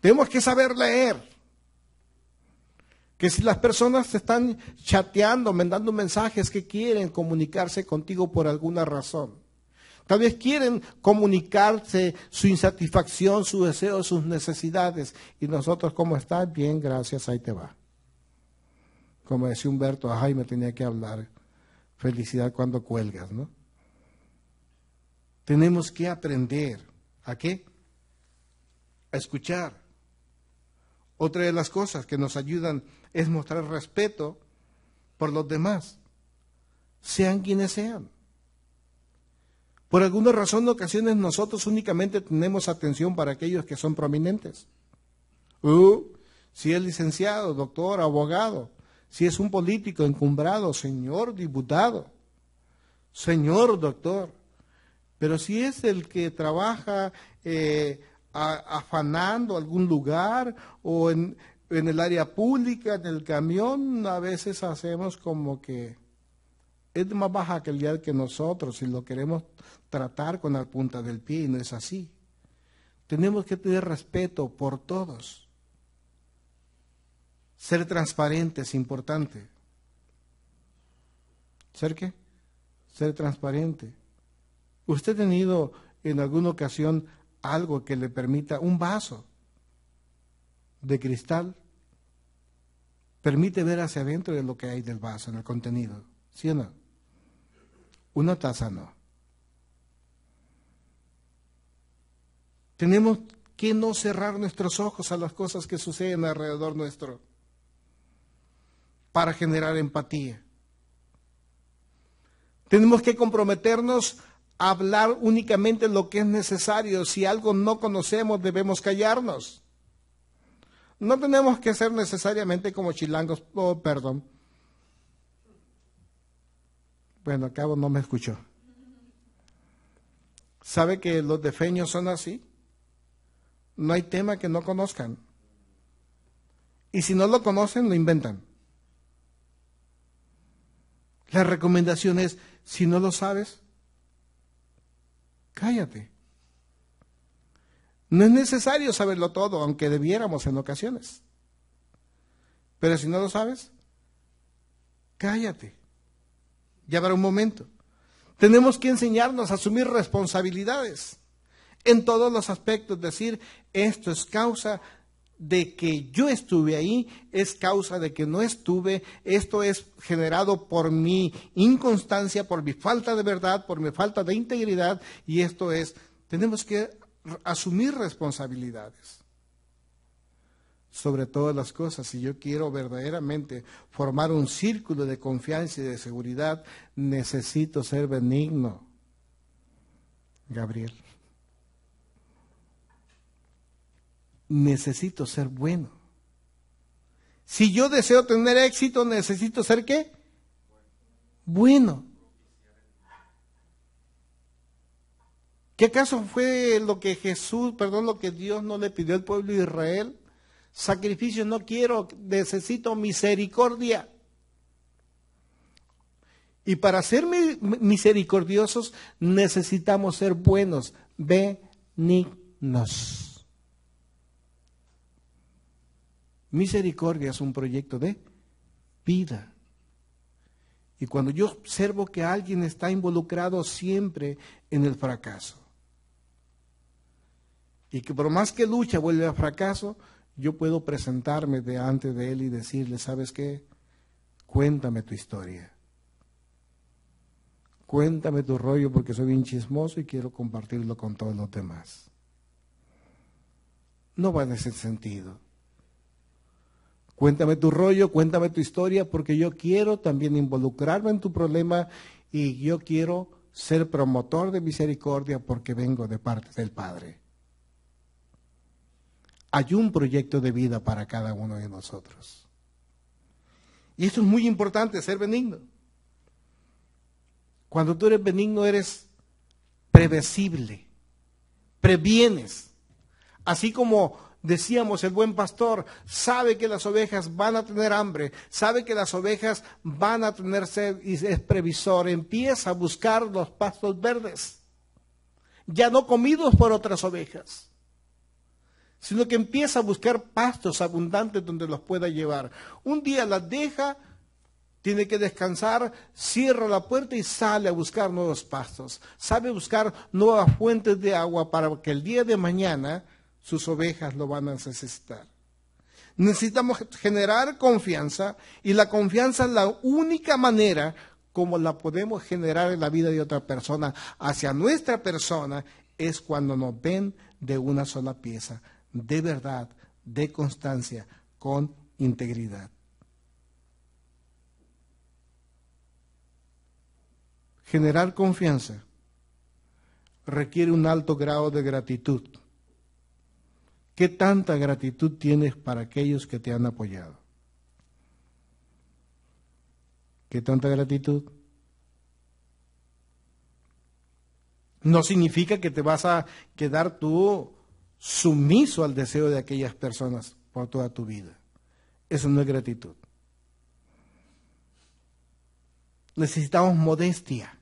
[SPEAKER 1] Tenemos que saber leer. Que si las personas te están chateando, mandando mensajes, que quieren comunicarse contigo por alguna razón. Tal vez quieren comunicarse su insatisfacción, su deseo, sus necesidades. Y nosotros, ¿cómo estás? Bien, gracias, ahí te va. Como decía Humberto, ay, me tenía que hablar. Felicidad cuando cuelgas, ¿no? Tenemos que aprender. ¿A qué? A escuchar. Otra de las cosas que nos ayudan es mostrar respeto por los demás. Sean quienes sean. Por alguna razón, en ocasiones nosotros únicamente tenemos atención para aquellos que son prominentes. Si es licenciado, doctor, abogado, si es un político encumbrado, señor diputado, señor doctor. Pero si es el que trabaja afanando algún lugar o en el área pública, en el camión, a veces hacemos como que es más baja calidad que nosotros y lo queremos tratar con la punta del pie y no es así. Tenemos que tener respeto por todos. Ser transparente es importante. ¿Ser qué? Ser transparente. ¿Usted ha tenido en alguna ocasión algo que le permita, un vaso de cristal? Permite ver hacia adentro de lo que hay del vaso, en el contenido. ¿Sí o no? Una taza no. Tenemos que no cerrar nuestros ojos a las cosas que suceden alrededor nuestro para generar empatía. Tenemos que comprometernos a hablar únicamente lo que es necesario. Si algo no conocemos, debemos callarnos. No tenemos que ser necesariamente como chilangos, perdón. Bueno, acabo no me escuchó. ¿Sabe que los defeños son así? No hay tema que no conozcan. Y si no lo conocen, lo inventan. La recomendación es, si no lo sabes, cállate. No es necesario saberlo todo, aunque debiéramos en ocasiones. Pero si no lo sabes, cállate. Ya habrá un momento. Tenemos que enseñarnos a asumir responsabilidades en todos los aspectos. Decir, esto es causa de que yo estuve ahí, es causa de que no estuve, esto es generado por mi inconstancia, por mi falta de verdad, por mi falta de integridad, y esto es, tenemos que asumir responsabilidades. Sobre todas las cosas, si yo quiero verdaderamente formar un círculo de confianza y de seguridad, necesito ser benigno. Gabriel. Necesito ser bueno. Si yo deseo tener éxito, necesito ser ¿qué? Bueno. ¿Qué acaso fue lo que lo que Dios no le pidió al pueblo de Israel? Sacrificio no quiero, necesito misericordia. Y para ser misericordiosos necesitamos ser buenos, benignos. Misericordia es un proyecto de vida. Y cuando yo observo que alguien está involucrado siempre en el fracaso, y que por más que lucha vuelve a fracaso, yo puedo presentarme delante de él y decirle, ¿sabes qué? Cuéntame tu historia. Cuéntame tu rollo porque soy bien chismoso y quiero compartirlo con todos los demás. No va en ese sentido. Cuéntame tu rollo, cuéntame tu historia, porque yo quiero también involucrarme en tu problema y yo quiero ser promotor de misericordia porque vengo de parte del Padre. Hay un proyecto de vida para cada uno de nosotros. Y esto es muy importante, ser benigno. Cuando tú eres benigno, eres previsible, previenes. Así como decíamos, el buen pastor sabe que las ovejas van a tener hambre, sabe que las ovejas van a tener sed y es previsor, empieza a buscar los pastos verdes, ya no comidos por otras ovejas, sino que empieza a buscar pastos abundantes donde los pueda llevar. Un día las deja, tiene que descansar, cierra la puerta y sale a buscar nuevos pastos, sabe buscar nuevas fuentes de agua para que el día de mañana sus ovejas lo van a necesitar. Necesitamos generar confianza y la confianza es la única manera como la podemos generar en la vida de otra persona hacia nuestra persona es cuando nos ven de una sola pieza, de verdad, de constancia, con integridad. Generar confianza requiere un alto grado de gratitud. ¿Qué tanta gratitud tienes para aquellos que te han apoyado? ¿Qué tanta gratitud? No significa que te vas a quedar tú sumiso al deseo de aquellas personas por toda tu vida. Eso no es gratitud. Necesitamos modestia.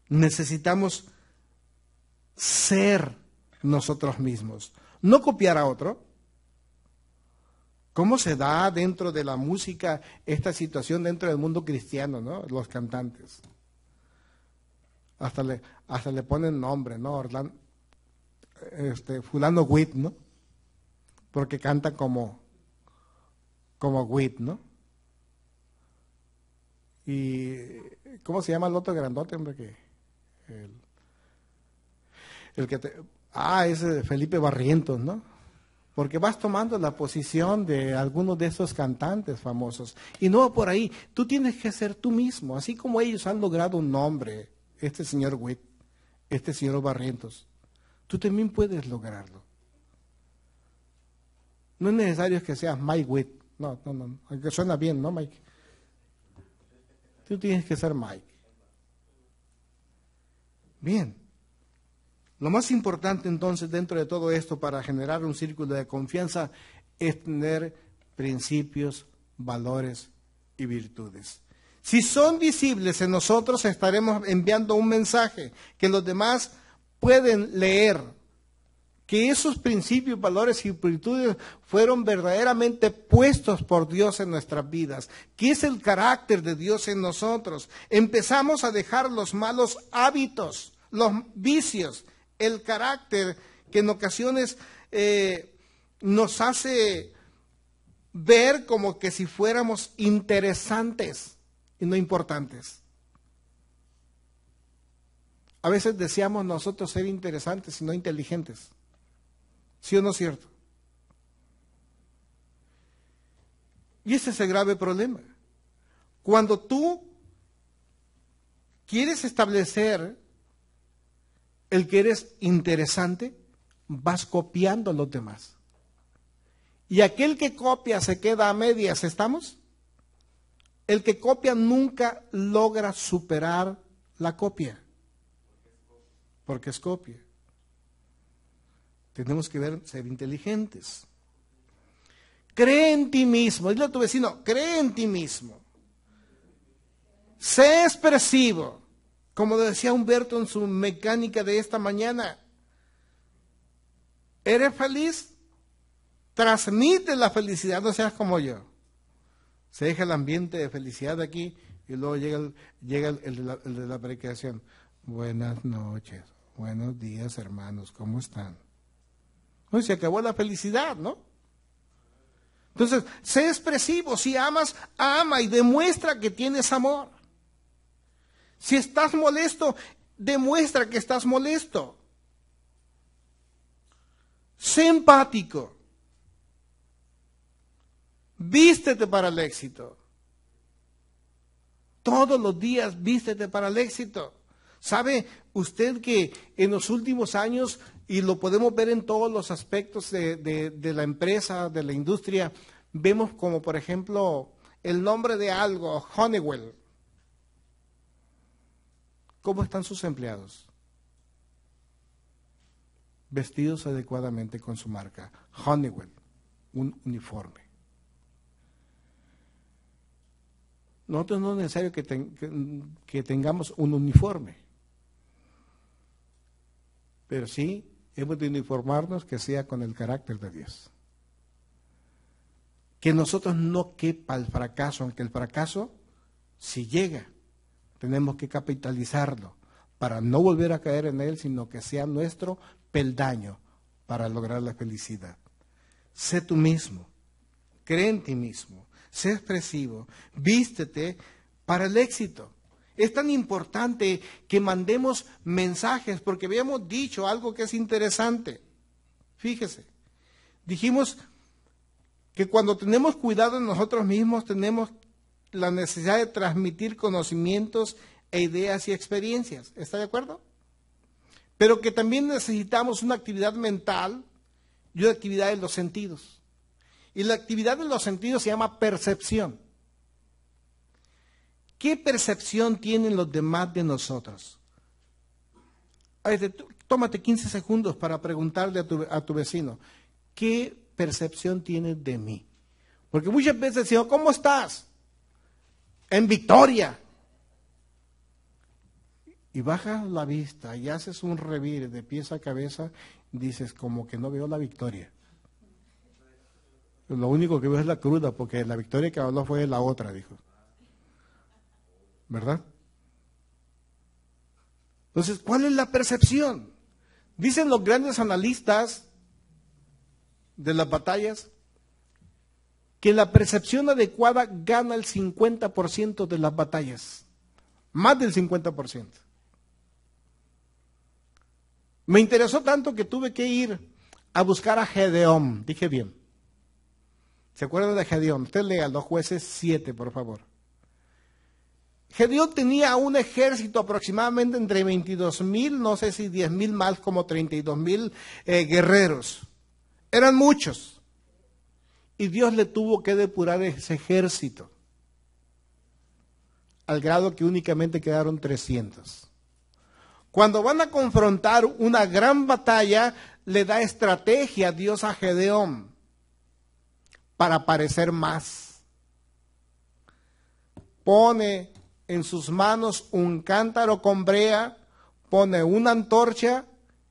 [SPEAKER 1] Necesitamos ser nosotros mismos, no copiar a otro. ¿Cómo se da dentro de la música esta situación dentro del mundo cristiano, ¿no? Los cantantes. Hasta le ponen nombre, ¿no? Fulano Witt, ¿no? Porque canta como Witt, ¿no? Y ¿cómo se llama el otro grandote, hombre? Ese Felipe Barrientos, ¿no? Porque vas tomando la posición de algunos de esos cantantes famosos. Y no por ahí, tú tienes que ser tú mismo, así como ellos han logrado un nombre, este señor Witt, este señor Barrientos. Tú también puedes lograrlo. No es necesario que seas Mike Witt. No, aunque suena bien, ¿no, Mike? Tú tienes que ser Mike. Bien. Lo más importante entonces dentro de todo esto para generar un círculo de confianza es tener principios, valores y virtudes. Si son visibles en nosotros, estaremos enviando un mensaje que los demás pueden leer, que esos principios, valores y virtudes fueron verdaderamente puestos por Dios en nuestras vidas, que es el carácter de Dios en nosotros. Empezamos a dejar los malos hábitos, los vicios, el carácter que en ocasiones nos hace ver como que si fuéramos interesantes y no importantes. A veces deseamos nosotros ser interesantes y no inteligentes. ¿Sí o no es cierto? Y ese es el grave problema. Cuando tú quieres establecer el que eres interesante, vas copiando a los demás. Y aquel que copia se queda a medias, ¿estamos? El que copia nunca logra superar la copia. Porque es copia. Tenemos que ser inteligentes. Cree en ti mismo. Dile a tu vecino, cree en ti mismo. Sé expresivo. Como decía Humberto en su mecánica de esta mañana. ¿Eres feliz? Transmite la felicidad, no seas como yo. Se deja el ambiente de felicidad aquí y luego llega el de la predicación. Buenas noches, buenos días hermanos, ¿cómo están? Hoy se acabó la felicidad, ¿no? Entonces, sé expresivo, si amas, ama y demuestra que tienes amor. Si estás molesto, demuestra que estás molesto. Sé empático. Vístete para el éxito. Todos los días vístete para el éxito. ¿Sabe usted que en los últimos años, y lo podemos ver en todos los aspectos de la empresa, de la industria, vemos como por ejemplo el nombre de algo, Honeywell. ¿Cómo están sus empleados? Vestidos adecuadamente con su marca. Honeywell, un uniforme. Nosotros no es necesario que tengamos un uniforme, pero sí hemos de uniformarnos que sea con el carácter de Dios. Que en nosotros no quepa el fracaso, aunque el fracaso, si llega, tenemos que capitalizarlo para no volver a caer en él, sino que sea nuestro peldaño para lograr la felicidad. Sé tú mismo, cree en ti mismo. Sé expresivo, vístete para el éxito. Es tan importante que mandemos mensajes, porque habíamos dicho algo que es interesante. Fíjese, dijimos que cuando tenemos cuidado en nosotros mismos, tenemos la necesidad de transmitir conocimientos e ideas y experiencias. ¿Está de acuerdo? Pero que también necesitamos una actividad mental y una actividad de los sentidos. Y la actividad de los sentidos se llama percepción. ¿Qué percepción tienen los demás de nosotros? Tómate 15 segundos para preguntarle a tu vecino, ¿qué percepción tienes de mí? Porque muchas veces decimos, ¿cómo estás? En victoria. Y bajas la vista y haces un revire de pies a cabeza, dices, como que no veo la victoria. Lo único que veo es la cruda, porque la victoria que habló fue la otra, dijo. ¿Verdad? Entonces, ¿cuál es la percepción? Dicen los grandes analistas de las batallas que la percepción adecuada gana el 50% de las batallas. Más del 50%. Me interesó tanto que tuve que ir a buscar a Gedeón. Dije bien. ¿Se acuerdan de Gedeón? Usted lea los Jueces 7, por favor. Gedeón tenía un ejército aproximadamente entre 22,000, no sé si 10,000 más, como 32,000 guerreros. Eran muchos. Y Dios le tuvo que depurar ese ejército. al grado que únicamente quedaron 300. Cuando van a confrontar una gran batalla, le da estrategia a Dios a Gedeón para parecer más. Pone en sus manos un cántaro con brea, pone una antorcha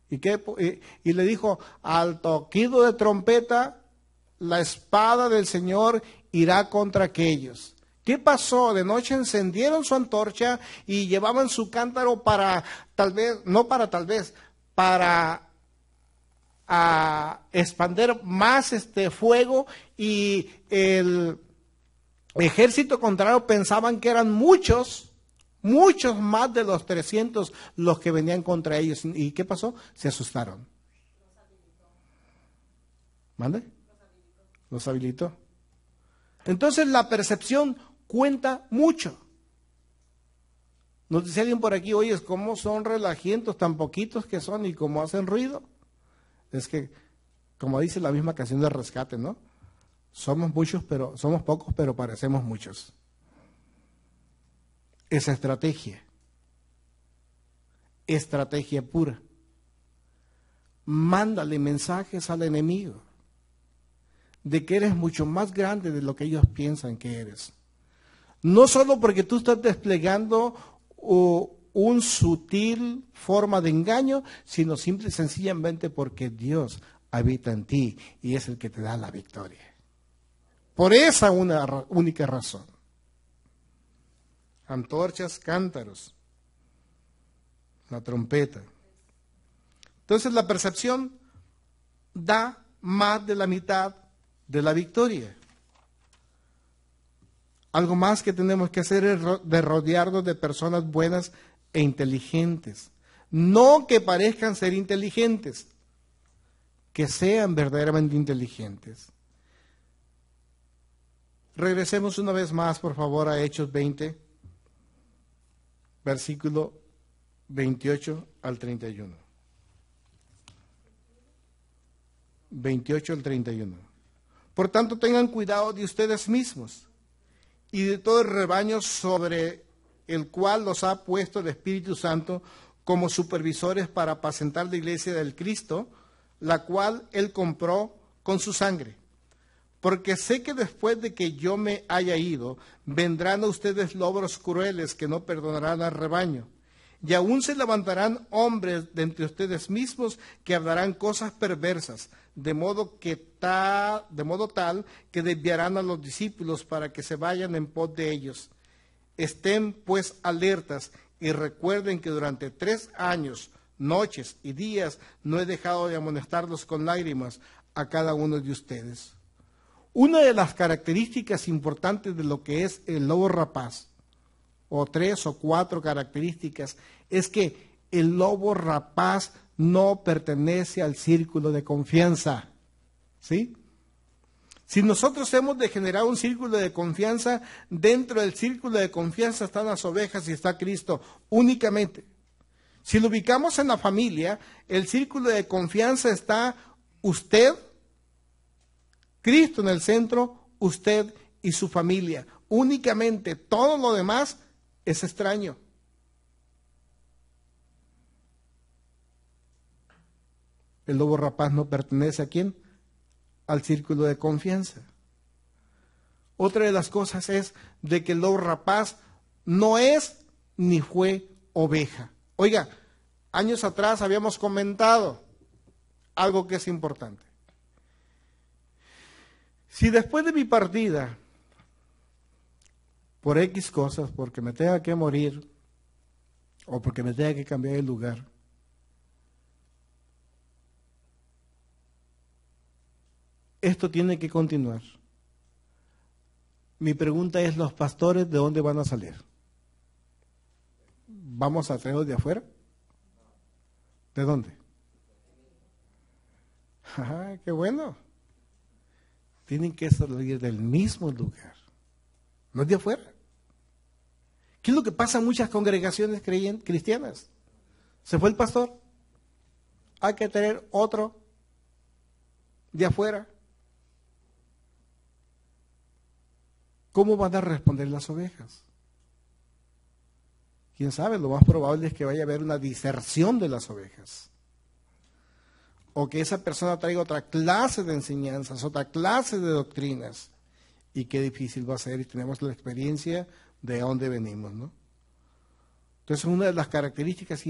[SPEAKER 1] y le dijo: al toquido de trompeta, la espada del Señor irá contra aquellos. ¿Qué pasó? De noche encendieron su antorcha y llevaban su cántaro para expander más fuego, y el ejército contrario pensaban que eran muchos más de los 300 los que venían contra ellos. ¿Y qué pasó? Se asustaron. ¿Mande? Los habilitó. Entonces la percepción cuenta mucho. Nos dice alguien por aquí: oye, ¿cómo son relajientos, tan poquitos que son y cómo hacen ruido? Es que, como dice la misma canción de Rescate, ¿no? Somos pocos, pero parecemos muchos. Esa estrategia pura. Mándale mensajes al enemigo de que eres mucho más grande de lo que ellos piensan que eres. No solo porque tú estás desplegando un sutil forma de engaño, sino simple y sencillamente porque Dios habita en ti y es el que te da la victoria. Por esa única razón. Antorchas, cántaros, la trompeta. Entonces la percepción da más de la mitad de la victoria. Algo más que tenemos que hacer es de rodearnos de personas buenas e inteligentes. No que parezcan ser inteligentes, que sean verdaderamente inteligentes. Regresemos una vez más, por favor, a Hechos 20, versículo 28 al 31. 28 al 31. Por tanto, tengan cuidado de ustedes mismos y de todo el rebaño sobre el cual los ha puesto el Espíritu Santo como supervisores para apacentar la iglesia del Cristo, la cual Él compró con su sangre. Porque sé que después de que yo me haya ido, vendrán a ustedes lobos crueles que no perdonarán al rebaño. Y aún se levantarán hombres de entre ustedes mismos que hablarán cosas perversas, de modo tal que desviarán a los discípulos para que se vayan en pos de ellos. Estén pues alertas y recuerden que durante 3 años, noches y días, no he dejado de amonestarlos con lágrimas a cada uno de ustedes. Una de las características importantes de lo que es el lobo rapaz, o 3 o 4 características, es que el lobo rapaz no pertenece al círculo de confianza. ¿Sí? Si nosotros hemos de generar un círculo de confianza, dentro del círculo de confianza están las ovejas y está Cristo únicamente. Si lo ubicamos en la familia, el círculo de confianza está usted, Cristo en el centro, usted y su familia. Únicamente, todo lo demás es extraño. El lobo rapaz no pertenece ¿a quién? Al círculo de confianza. Otra de las cosas es de que el lobo rapaz no es ni fue oveja. Oiga, años atrás habíamos comentado algo que es importante. Si después de mi partida, por X cosas, porque me tenga que morir o porque me tenga que cambiar el lugar, esto tiene que continuar. Mi pregunta es: ¿los pastores de dónde van a salir? ¿Vamos a traerlos de afuera? ¿De dónde? ¡Ah, qué bueno! Tienen que salir del mismo lugar, no es de afuera. ¿Qué es lo que pasa en muchas congregaciones cristianas? Se fue el pastor, hay que tener otro de afuera. ¿Cómo van a responder las ovejas? quién sabe, lo más probable es que vaya a haber una diserción de las ovejas. O que esa persona traiga otra clase de enseñanzas, otra clase de doctrinas. Y qué difícil va a ser, y tenemos la experiencia de dónde venimos, ¿no? Entonces, una de las características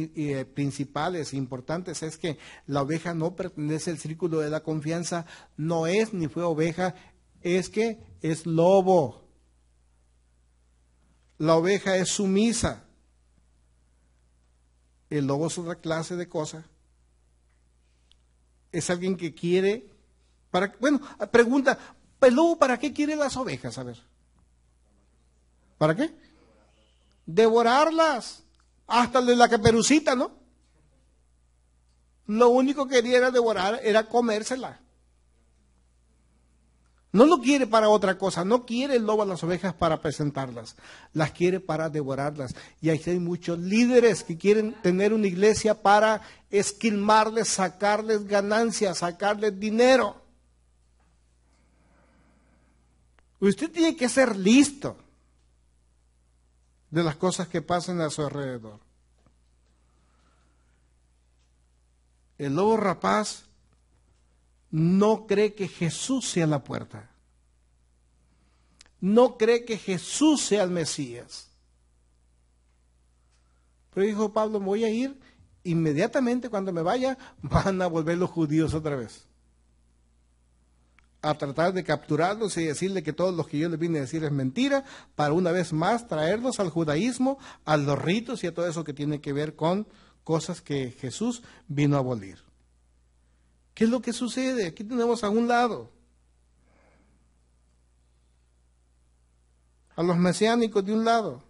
[SPEAKER 1] principales e importantes es que la oveja no pertenece al círculo de la confianza, no es ni fue oveja, es que es lobo. La oveja es sumisa. El lobo es otra clase de cosa. Es alguien que quiere, pregunta, ¿el lobo para qué quiere las ovejas? A ver. ¿Para qué? Devorarlas. Hasta de la caperucita, ¿no? Lo único que quería era devorar, era comérsela. No lo quiere para otra cosa, no quiere el lobo a las ovejas para presentarlas, las quiere para devorarlas. Y ahí hay muchos líderes que quieren tener una iglesia para esquilmarles, sacarles ganancias, sacarles dinero. Usted tiene que ser listo de las cosas que pasan a su alrededor. El lobo rapaz no cree que Jesús sea la puerta. No cree que Jesús sea el Mesías. Pero dijo Pablo, me voy a ir, inmediatamente cuando me vaya, van a volver los judíos otra vez. A tratar de capturarlos y decirle que todo lo que yo les vine a decir es mentira, para una vez más traerlos al judaísmo, a los ritos y a todo eso que tiene que ver con cosas que Jesús vino a abolir. ¿Qué es lo que sucede? Aquí tenemos a un lado a los mesiánicos de un lado.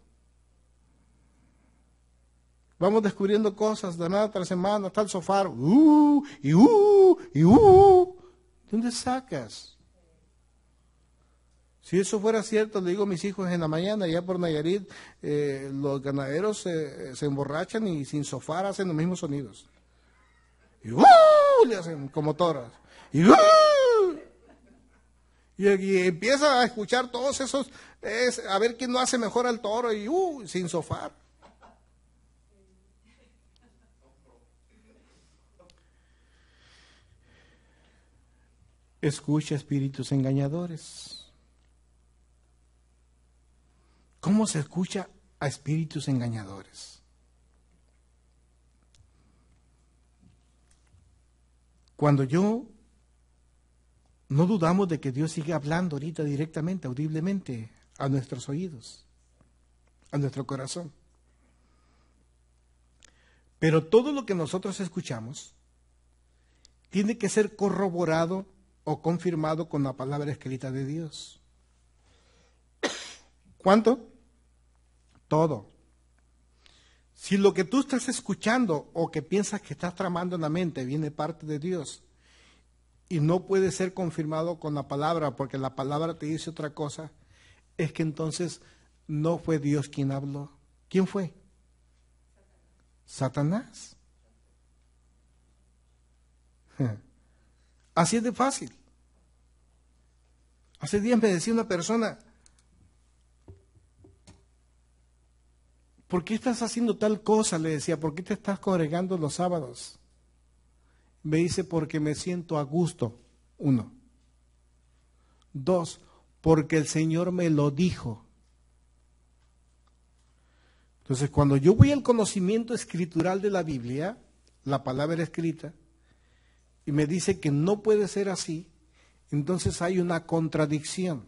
[SPEAKER 1] Vamos descubriendo cosas de semana tras semana, está el sofá, ¿dónde sacas? Si eso fuera cierto, le digo a mis hijos en la mañana, allá por Nayarit, los ganaderos se emborrachan y sin sofá hacen los mismos sonidos. Y le hacen como toras. Y empieza a escuchar todos esos, a ver quién no hace mejor al toro y sin sofá. Escucha espíritus engañadores. ¿Cómo se escucha a espíritus engañadores? Cuando no dudamos de que Dios sigue hablando ahorita directamente, audiblemente, a nuestros oídos, a nuestro corazón. Pero todo lo que nosotros escuchamos tiene que ser corroborado o confirmado con la palabra escrita de Dios. ¿Cuánto? Todo. Si lo que tú estás escuchando o que piensas que estás tramando en la mente viene parte de Dios y no puede ser confirmado con la palabra porque la palabra te dice otra cosa, es que entonces no fue Dios quien habló. ¿Quién fue? Satanás. Así es de fácil. Hace días me decía una persona, ¿por qué estás haciendo tal cosa? Le decía, ¿por qué te estás congregando los sábados? Me dice, porque me siento a gusto. 1. 2, porque el Señor me lo dijo. Entonces, cuando yo voy al conocimiento escritural de la Biblia, la palabra escrita, y me dice que no puede ser así, entonces hay una contradicción.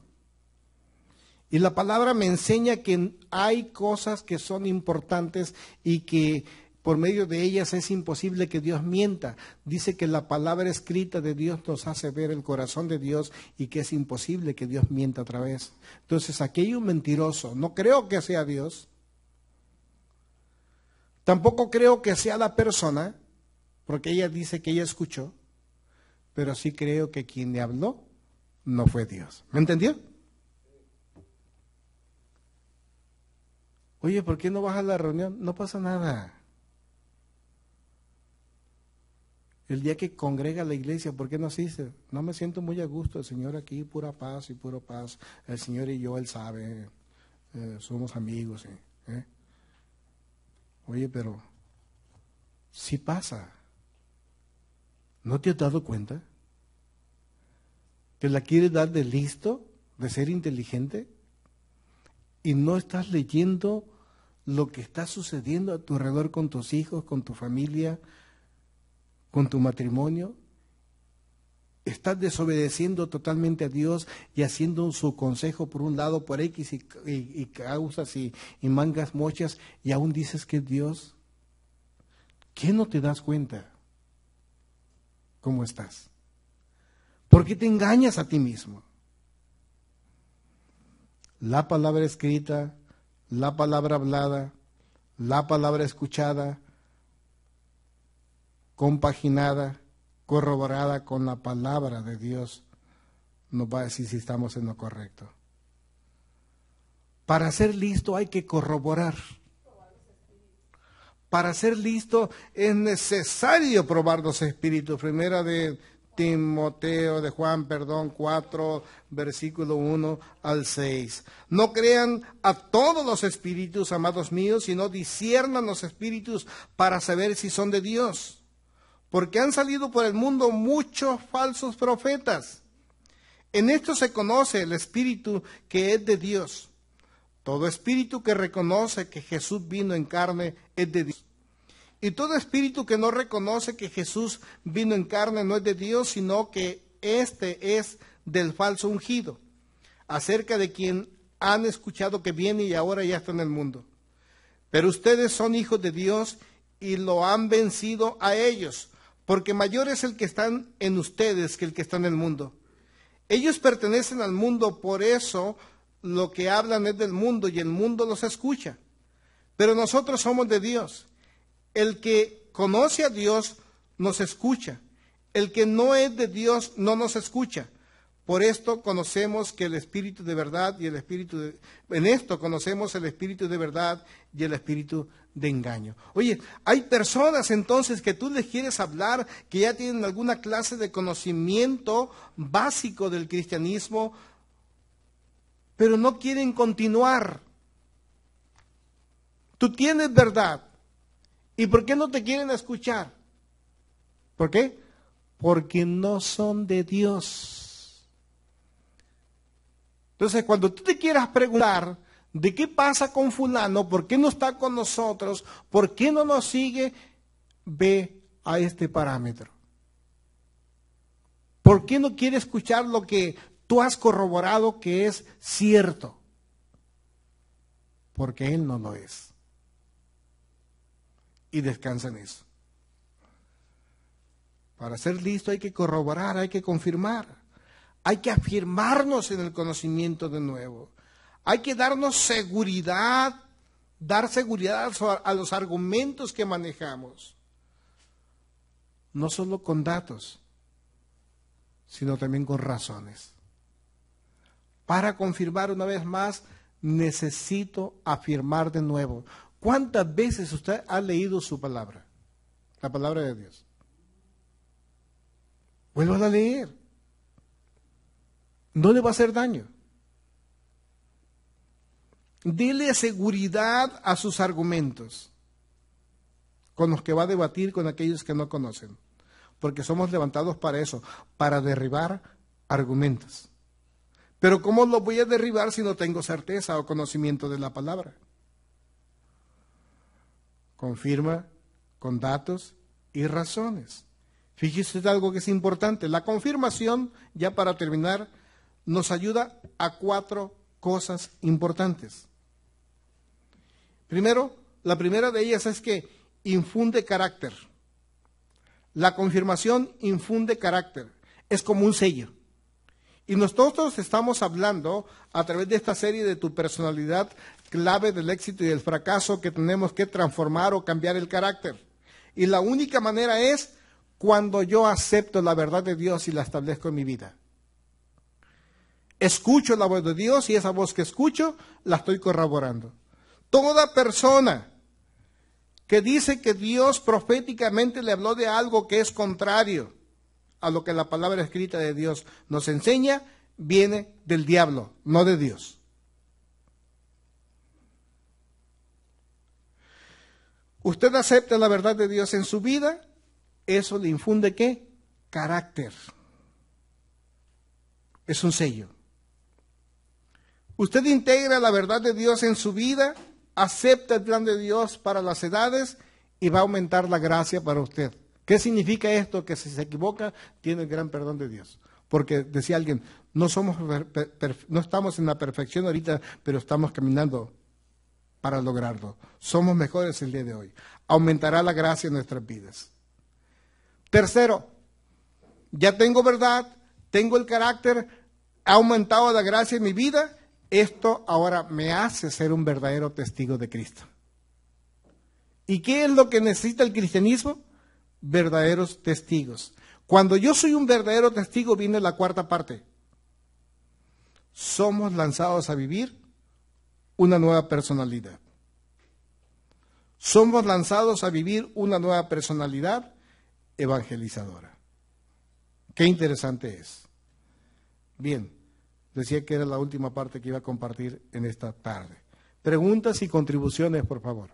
[SPEAKER 1] Y la palabra me enseña que hay cosas que son importantes y que por medio de ellas es imposible que Dios mienta. Dice que la palabra escrita de Dios nos hace ver el corazón de Dios y que es imposible que Dios mienta otra vez. Entonces aquí hay un mentiroso. No creo que sea Dios. Tampoco creo que sea la persona, porque ella dice que ella escuchó, pero sí creo que quien le habló no fue Dios. ¿Me entendió? Oye, ¿por qué no vas a la reunión? No pasa nada. El día que congrega la iglesia, ¿por qué no asiste? No me siento muy a gusto, el Señor aquí, pura paz y puro paz. El Señor y yo, Él sabe, somos amigos. Oye, pero sí pasa. ¿No te has dado cuenta? ¿Te la quieres dar de listo, de ser inteligente? Y no estás leyendo lo que está sucediendo a tu alrededor con tus hijos, con tu familia, con tu matrimonio. Estás desobedeciendo totalmente a Dios y haciendo su consejo por un lado, por X y causas y mangas mochas, y aún dices que es Dios. ¿Qué no te das cuenta? ¿Cómo estás? ¿Por qué te engañas a ti mismo? La palabra escrita, la palabra hablada, la palabra escuchada, compaginada, corroborada con la palabra de Dios, nos va a decir si estamos en lo correcto. Para ser listo hay que corroborar. Para ser listo es necesario probar los espíritus. Primera de Juan 4, versículo 1 al 6. No crean a todos los espíritus, amados míos, sino disciernan los espíritus para saber si son de Dios. Porque han salido por el mundo muchos falsos profetas. En esto se conoce el espíritu que es de Dios. Todo espíritu que reconoce que Jesús vino en carne es de Dios. Y todo espíritu que no reconoce que Jesús vino en carne no es de Dios, sino que este es del falso ungido, acerca de quien han escuchado que viene y ahora ya está en el mundo. Pero ustedes son hijos de Dios y lo han vencido a ellos, porque mayor es el que está en ustedes que el que está en el mundo. Ellos pertenecen al mundo, por eso lo que hablan es del mundo y el mundo los escucha. Pero nosotros somos de Dios. El que conoce a Dios nos escucha. El que no es de Dios no nos escucha. Por esto conocemos que el espíritu de verdad y en esto conocemos el espíritu de verdad y el espíritu de engaño. Oye, hay personas entonces que tú les quieres hablar que ya tienen alguna clase de conocimiento básico del cristianismo, pero no quieren continuar. Tú tienes verdad. ¿Y por qué no te quieren escuchar? ¿Por qué? Porque no son de Dios. Entonces, cuando tú te quieras preguntar de qué pasa con fulano, por qué no está con nosotros, por qué no nos sigue, ve a este parámetro. ¿Por qué no quiere escuchar lo que tú has corroborado que es cierto? Porque él no lo es. Y descansa en eso. Para ser listo hay que corroborar, hay que confirmar. Hay que afirmarnos en el conocimiento de nuevo. Hay que darnos seguridad, dar seguridad a los argumentos que manejamos. No solo con datos, sino también con razones. Para confirmar una vez más, necesito afirmar de nuevo. ¿Cuántas veces usted ha leído su palabra? La palabra de Dios. Vuélvala a leer. No le va a hacer daño. Dele seguridad a sus argumentos con los que va a debatir con aquellos que no conocen. Porque somos levantados para eso, para derribar argumentos. Pero ¿cómo los voy a derribar si no tengo certeza o conocimiento de la palabra? Confirma con datos y razones. Fíjese algo que es importante. La confirmación, ya para terminar, nos ayuda a 4 cosas importantes. Primero, la primera de ellas es que infunde carácter. La confirmación infunde carácter. Es como un sello. Y nosotros estamos hablando a través de esta serie de tu personalidad, clave del éxito y del fracaso, que tenemos que transformar o cambiar el carácter. Y la única manera es cuando yo acepto la verdad de Dios y la establezco en mi vida. Escucho la voz de Dios y esa voz que escucho la estoy corroborando. Toda persona que dice que Dios proféticamente le habló de algo que es contrario a lo que la palabra escrita de Dios nos enseña, viene del diablo, no de Dios. Usted acepta la verdad de Dios en su vida, eso le infunde ¿qué? Carácter. Es un sello. Usted integra la verdad de Dios en su vida, acepta el plan de Dios para las edades y va a aumentar la gracia para usted. ¿Qué significa esto? Que si se equivoca, tiene el gran perdón de Dios. Porque decía alguien, no estamos en la perfección ahorita, pero estamos caminando para lograrlo. Somos mejores el día de hoy. Aumentará la gracia en nuestras vidas. Tercero, ya tengo verdad, tengo el carácter, ha aumentado la gracia en mi vida. Esto ahora me hace ser un verdadero testigo de Cristo. ¿Y qué es lo que necesita el cristianismo? Verdaderos testigos. Cuando yo soy un verdadero testigo, viene la cuarta parte. Somos lanzados a vivir una nueva personalidad. Somos lanzados a vivir una nueva personalidad evangelizadora. Qué interesante es. Bien, decía que era la última parte que iba a compartir en esta tarde. Preguntas y contribuciones, por favor.